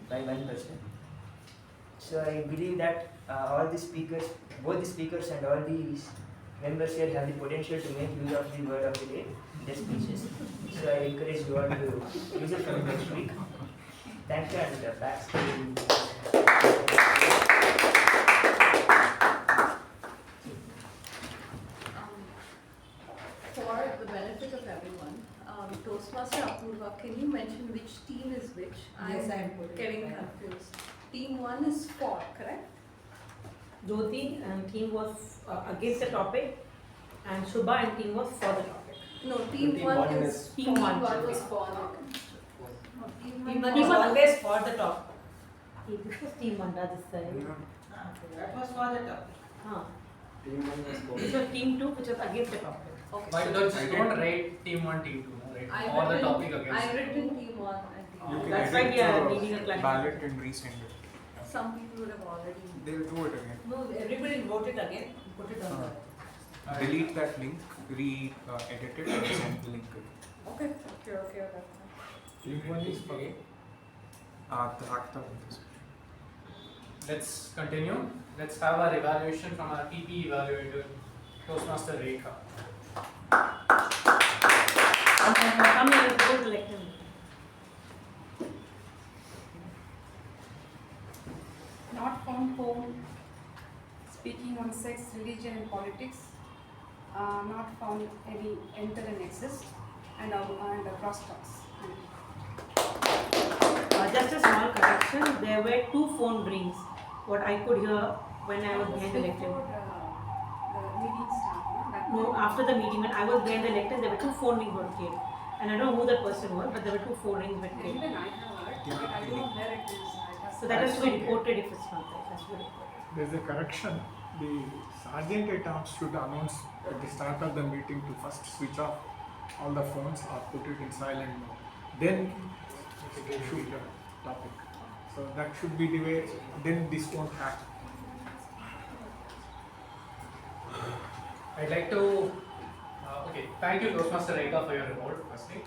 Speaker 11: by one person. So I believe that all the speakers, both the speakers and all these members here have the potential to make use of the word of the day in their speeches. So I encourage you all to use it from next week. Thank you and back to you.
Speaker 3: For the benefit of everyone, Toastmaster Apoorva, can you mention which team is which?
Speaker 18: Yes, I am
Speaker 3: getting confused. Team 1 is for, correct?
Speaker 1: Jyothi and team was against the topic, and Shuba and team was for the topic.
Speaker 3: No, team 1 is
Speaker 1: team 1
Speaker 3: was for.
Speaker 1: Team 1 is always for the topic. This was team 1, that is the.
Speaker 19: That was for the topic.
Speaker 16: Team 1 was for.
Speaker 1: This was team 2, which was against the topic.
Speaker 3: Okay.
Speaker 4: Why don't write team 1, team 2, right? Or the topic against.
Speaker 3: I written team 1 and team
Speaker 2: You can
Speaker 1: That's why
Speaker 2: edit
Speaker 1: we are
Speaker 2: the
Speaker 1: needing a clarification.
Speaker 2: ballot and resend it.
Speaker 18: Some people would have already.
Speaker 2: They'll do it again.
Speaker 18: No, everybody vote it again, put it on
Speaker 2: Delete that link, edit it and send the link again.
Speaker 18: Okay, that's fine.
Speaker 2: Link one is for
Speaker 4: Let's continue. Let's have our evaluation from our TP evaluator, Toastmaster Rekha.
Speaker 1: Come here, go to lecture.
Speaker 10: Not found home, speaking on sex, religion and politics. Not found any enter and exist, and crosstalks.
Speaker 1: Just a small correction, there were 2 phone rings, what I could hear when I was behind the lectern.
Speaker 10: The meeting start,
Speaker 1: No, after the meeting, when I was behind the lectern, there were 2 phone rings that came. And I don't know who that person was, but there were 2 phone rings that came.
Speaker 10: Even I have heard, but I don't know where it is.
Speaker 1: So that has to be reported if it's not there. It has to be reported.
Speaker 2: There's a correction. The sergeant at arms should announce at the start of the meeting to first switch off all the phones or put it in silent mode. Then shoot the topic. So that should be the way, then this won't happen.
Speaker 4: I'd like to, thank you Toastmaster Rekha for your report firstly.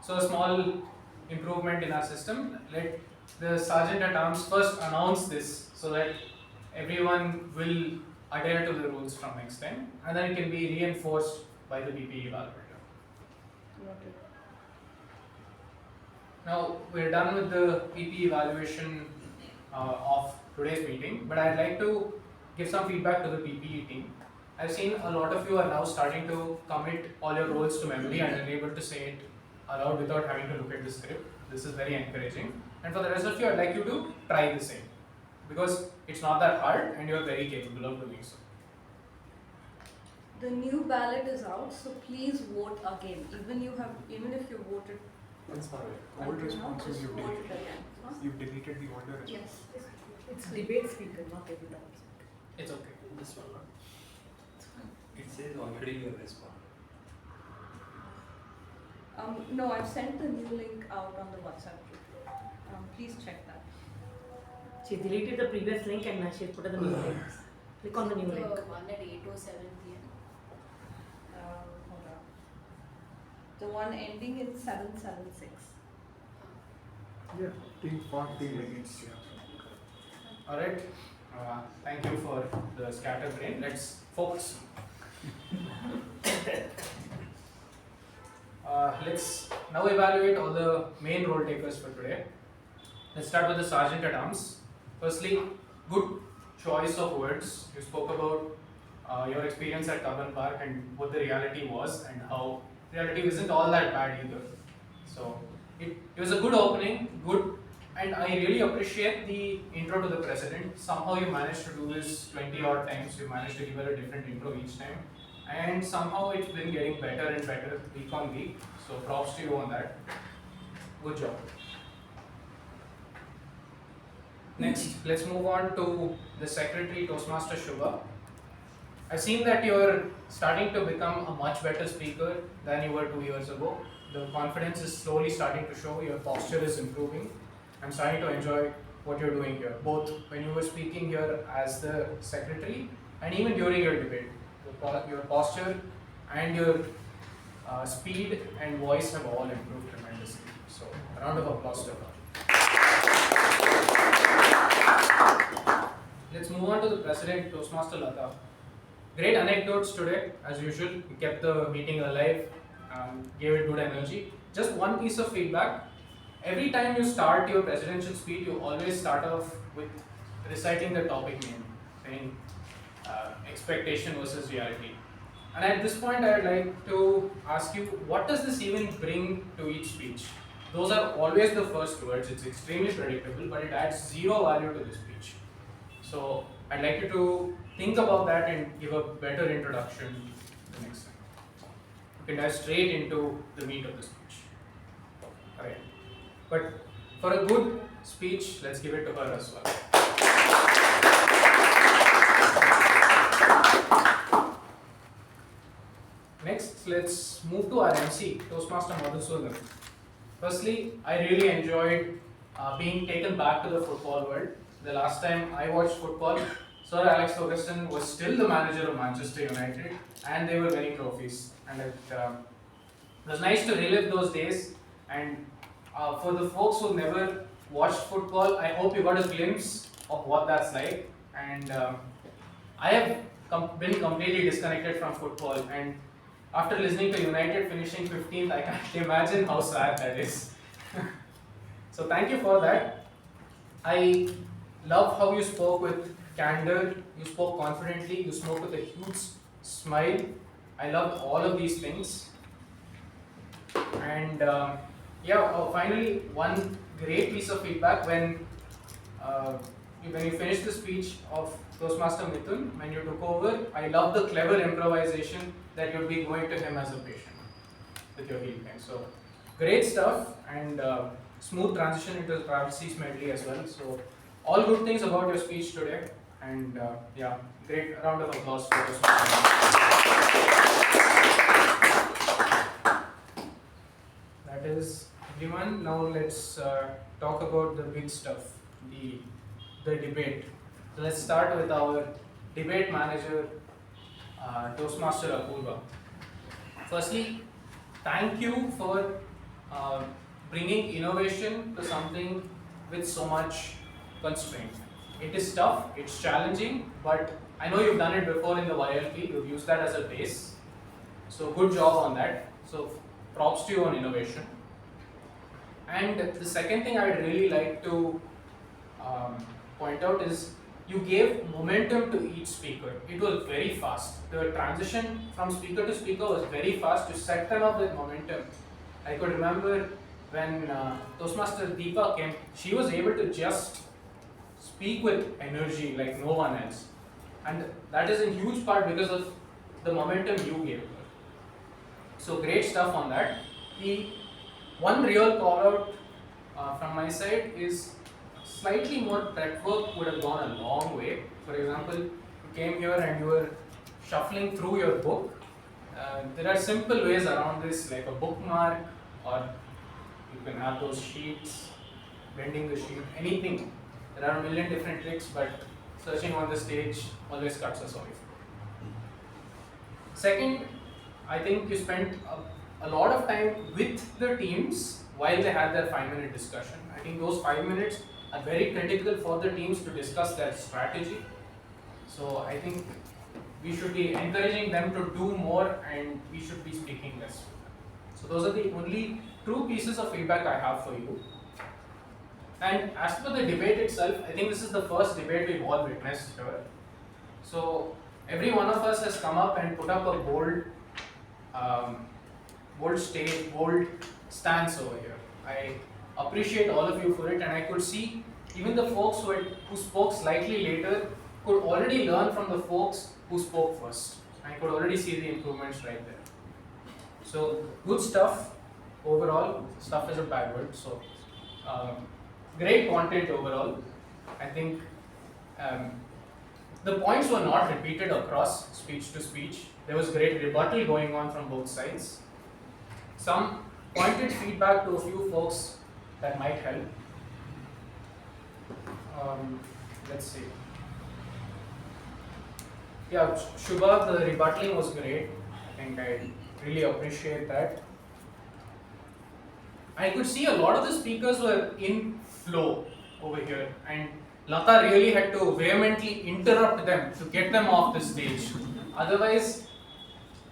Speaker 4: So a small improvement in our system. Let the Sergeant at Arms first announce this so that everyone will adhere to the rules from next time, and then it can be reinforced by the BP evaluator. Now we're done with the PP evaluation of today's meeting, but I'd like to give some feedback to the PPE team. I've seen a lot of you are now starting to commit all your roles to memory and are able to say it aloud without having to look at the script. This is very encouraging. And for the rest of you, I'd like you to try the same, because it's not that hard and you're very capable of doing so.
Speaker 3: The new ballot is out, so please vote again. Even if you voted.
Speaker 2: Old responses you
Speaker 3: voted
Speaker 2: deleted.
Speaker 3: again. Huh?
Speaker 2: You deleted the older response.
Speaker 3: Yes.
Speaker 18: It's debate speaker, not every time.
Speaker 4: It's okay.
Speaker 20: This one. It says already you have responded.
Speaker 3: No, I've sent the new link out on the WhatsApp group. Please check that.
Speaker 1: She deleted the previous link and now she put the new link. Click on the new link.
Speaker 6: The one at 8:07 p.m.
Speaker 3: Hold on. The one ending in 776.
Speaker 2: Yeah, team fought team against you.
Speaker 4: Alright, thank you for the scatterbrain. Let's focus. Let's now evaluate all the main role takers for today. Let's start with the Sergeant at Arms. Firstly, good choice of words. You spoke about your experience at Carbon Park and what the reality was and how reality isn't all that bad either. So it was a good opening, and I really appreciate the intro to the president. Somehow you managed to do this 20 odd times. You managed to give her a different intro each time. And somehow it's been getting better and better week on week. So props to you on that. Good job. Next, let's move on to the Secretary Toastmaster Shuba. I've seen that you're starting to become a much better speaker than you were 2 years ago. The confidence is slowly starting to show, your posture is improving. I'm starting to enjoy what you're doing here, both when you were speaking here as the secretary and even during your debate. Your posture and your speed and voice have all improved tremendously. So, a round of applause to her. Let's move on to the President, Toastmaster Latha. Great anecdotes today, as usual. We kept the meeting alive, gave it good energy. Just one piece of feedback. Every time you start your presidential speech, you always start off with reciting the topic name, saying expectation versus reality. And at this point, I would like to ask you, what does this even bring to each speech? Those are always the first words. It's extremely predictable, but it adds zero value to the speech. So I'd like you to think about that and give a better introduction the next time. You can dive straight into the meat of the speech. Alright. But for a good speech, let's give it to her as well. Next, let's move to our MC, Toastmaster Madhusudhan. Firstly, I really enjoyed being taken back to the football world. The last time I watched football, Sir Alex Ferguson was still the manager of Manchester United, and they were winning trophies. And it was nice to relive those days. And for the folks who never watched football, I hope you got a glimpse of what that's like. And I have been completely disconnected from football, and after listening to United finishing 15th, I can't imagine how sad that is. So thank you for that. I love how you spoke with candor, you spoke confidently, you spoke with a huge smile. I loved all of these things. And finally, one great piece of feedback when you finished the speech of Toastmaster Midhun, when you took over, I love the clever improvisation that you'll be going to him as a patient with your heel pen. So great stuff, and smooth transition into the Traversies medley as well. So all good things about your speech today, and great round of applause for Toastmaster. That is everyone. Now let's talk about the big stuff, the debate. So let's start with our debate manager, Toastmaster Apoorva. Firstly, thank you for bringing innovation to something with so much constraint. It is tough, it's challenging, but I know you've done it before in the YLP, you've used that as a base. So good job on that. So props to you on innovation. And the second thing I'd really like to point out is you gave momentum to each speaker. It was very fast. The transition from speaker to speaker was very fast. You set them up with momentum. I could remember when Toastmaster Deepa came, she was able to just speak with energy like no one else. And that is in huge part because of the momentum you gave her. So great stuff on that. The one real call out from my side is slightly more prep work would have gone a long way. For example, you came here and you were shuffling through your book. There are simple ways around this, like a bookmark, or you can have those sheets, bending the sheet, anything. There are a million different tricks, but searching on the stage always cuts us off. Second, I think you spent a lot of time with the teams while they had their 5-minute discussion. I think those 5 minutes are very critical for the teams to discuss their strategy. So I think we should be encouraging them to do more, and we should be speaking less. So those are the only true pieces of feedback I have for you. And as for the debate itself, I think this is the first debate we've all witnessed here. So every one of us has come up and put up a bold stance over here. I appreciate all of you for it, and I could see even the folks who spoke slightly later could already learn from the folks who spoke first. I could already see the improvements right there. So good stuff overall. Stuff is a bad word. So great content overall. I think the points were not repeated across speech to speech. There was great rebuttal going on from both sides. Some pointed feedback to a few folks that might help. Let's see. Yeah, Shuba, the rebutting was great. I think I really appreciate that. I could see a lot of the speakers were in flow over here, and Latha really had to vehemently interrupt them to get them off the stage. Otherwise,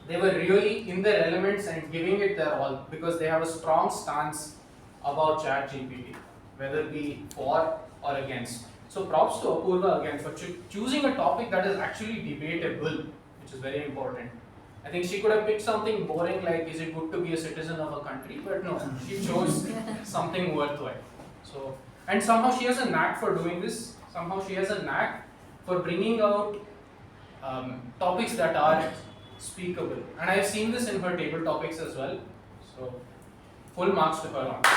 Speaker 4: they were really in their elements and giving it their all, because they have a strong stance about ChatGPT, whether it be for or against. So props to Apoorva again for choosing a topic that is actually debatable, which is very important. I think she could have picked something boring like, is it good to be a citizen of a country? But no, she chose something worthwhile. So, and somehow she has a knack for doing this. Somehow she has a knack for bringing out topics that are speakable. And I have seen this in her table topics as well. So, full marks to her on this.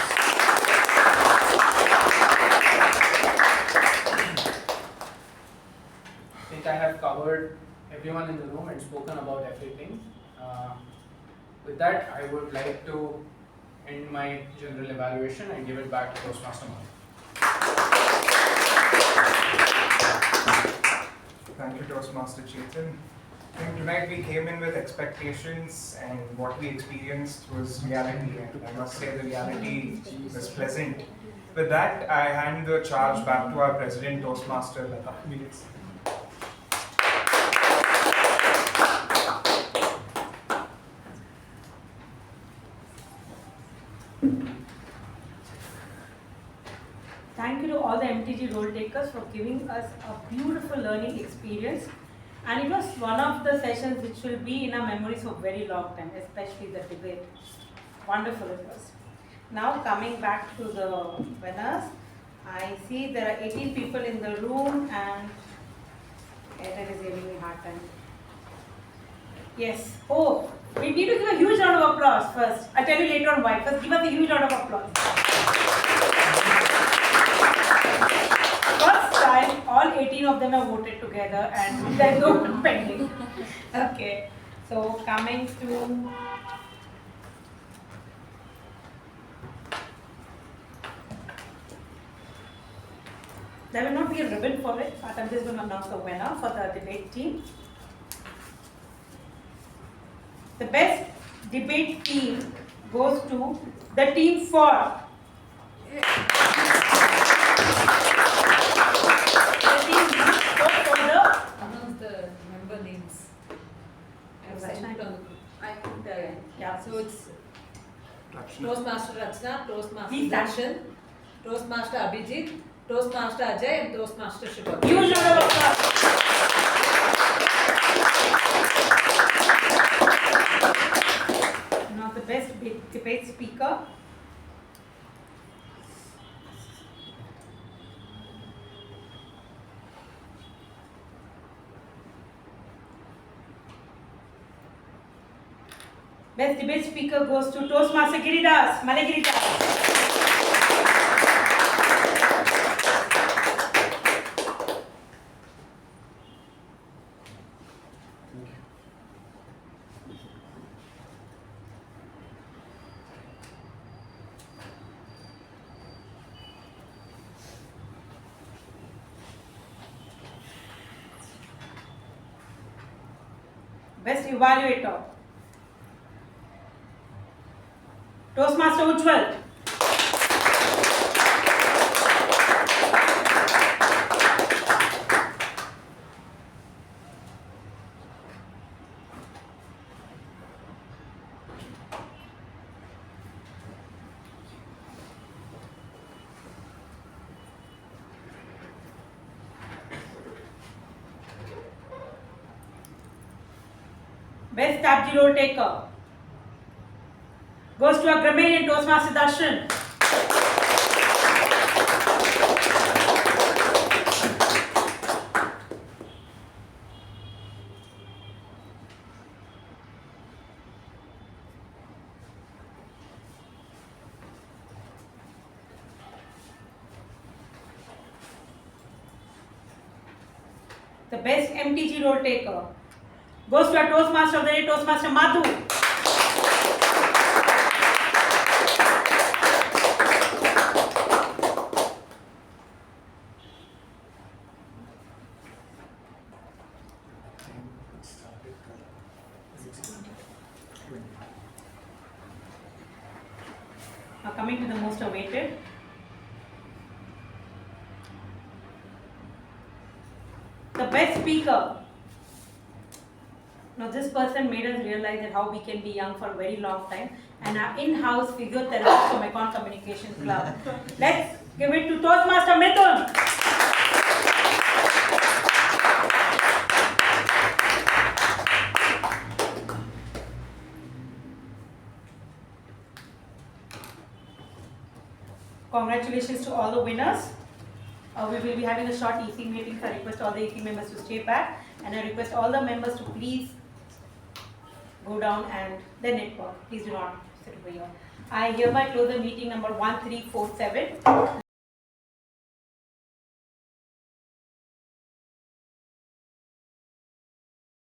Speaker 4: I think I have covered everyone in the room and spoken about everything. With that, I would like to end my general evaluation and give it back to Toastmaster Madhu.
Speaker 7: Thank you, Toastmaster Chetan. I think tonight we came in with expectations and what we experienced was reality, and I must say the reality was pleasant. With that, I hand the charge back to our President, Toastmaster Latha.
Speaker 1: Thank you to all the MTG role takers for giving us a beautiful learning experience. And it was one of the sessions which will be in our memories for a very long time, especially the debate. Wonderful it was. Now coming back to the winners, I see there are 18 people in the room and Chetan is giving me a hard time. Yes. Oh, we need to give a huge round of applause first. I'll tell you later on why. First, give us a huge round of applause. First time, all 18 of them have voted together and there's no pending. Okay. So coming to there will not be a ribbon for it, but I'm just going to announce the winner for the debate team. The best debate team goes to the team for the team for the
Speaker 18: Announce the member names. I have sent it on the group. I put
Speaker 1: yeah.
Speaker 18: So it's Toastmaster Rachana, Toastmaster
Speaker 1: Please,
Speaker 18: Darshan, Toastmaster Abhijit, Toastmaster Ajay, and Toastmaster Shuba.
Speaker 1: Huge round of applause. Now the best debate speaker. Best debate speaker goes to Toastmaster Giridas, Malagiridas. Best Evaluator. Toastmaster Ujwal. Best TAPG role taker goes to our Grammarian Toastmaster Darshan. The best MTG role taker goes to our Toastmaster of the day, Toastmaster Madhu. Now coming to the most awaited. The best speaker. Now this person made us realize that how we can be young for a very long time, and our in-house physiotherapist from Econ Communication Club. Let's give it to Toastmaster Midhun. Congratulations to all the winners. We will be having a short EC meeting, so I request all the EC members to stay back, and I request all the members to please go down and the network. Please do not sit over here. I hereby close the meeting number 1347.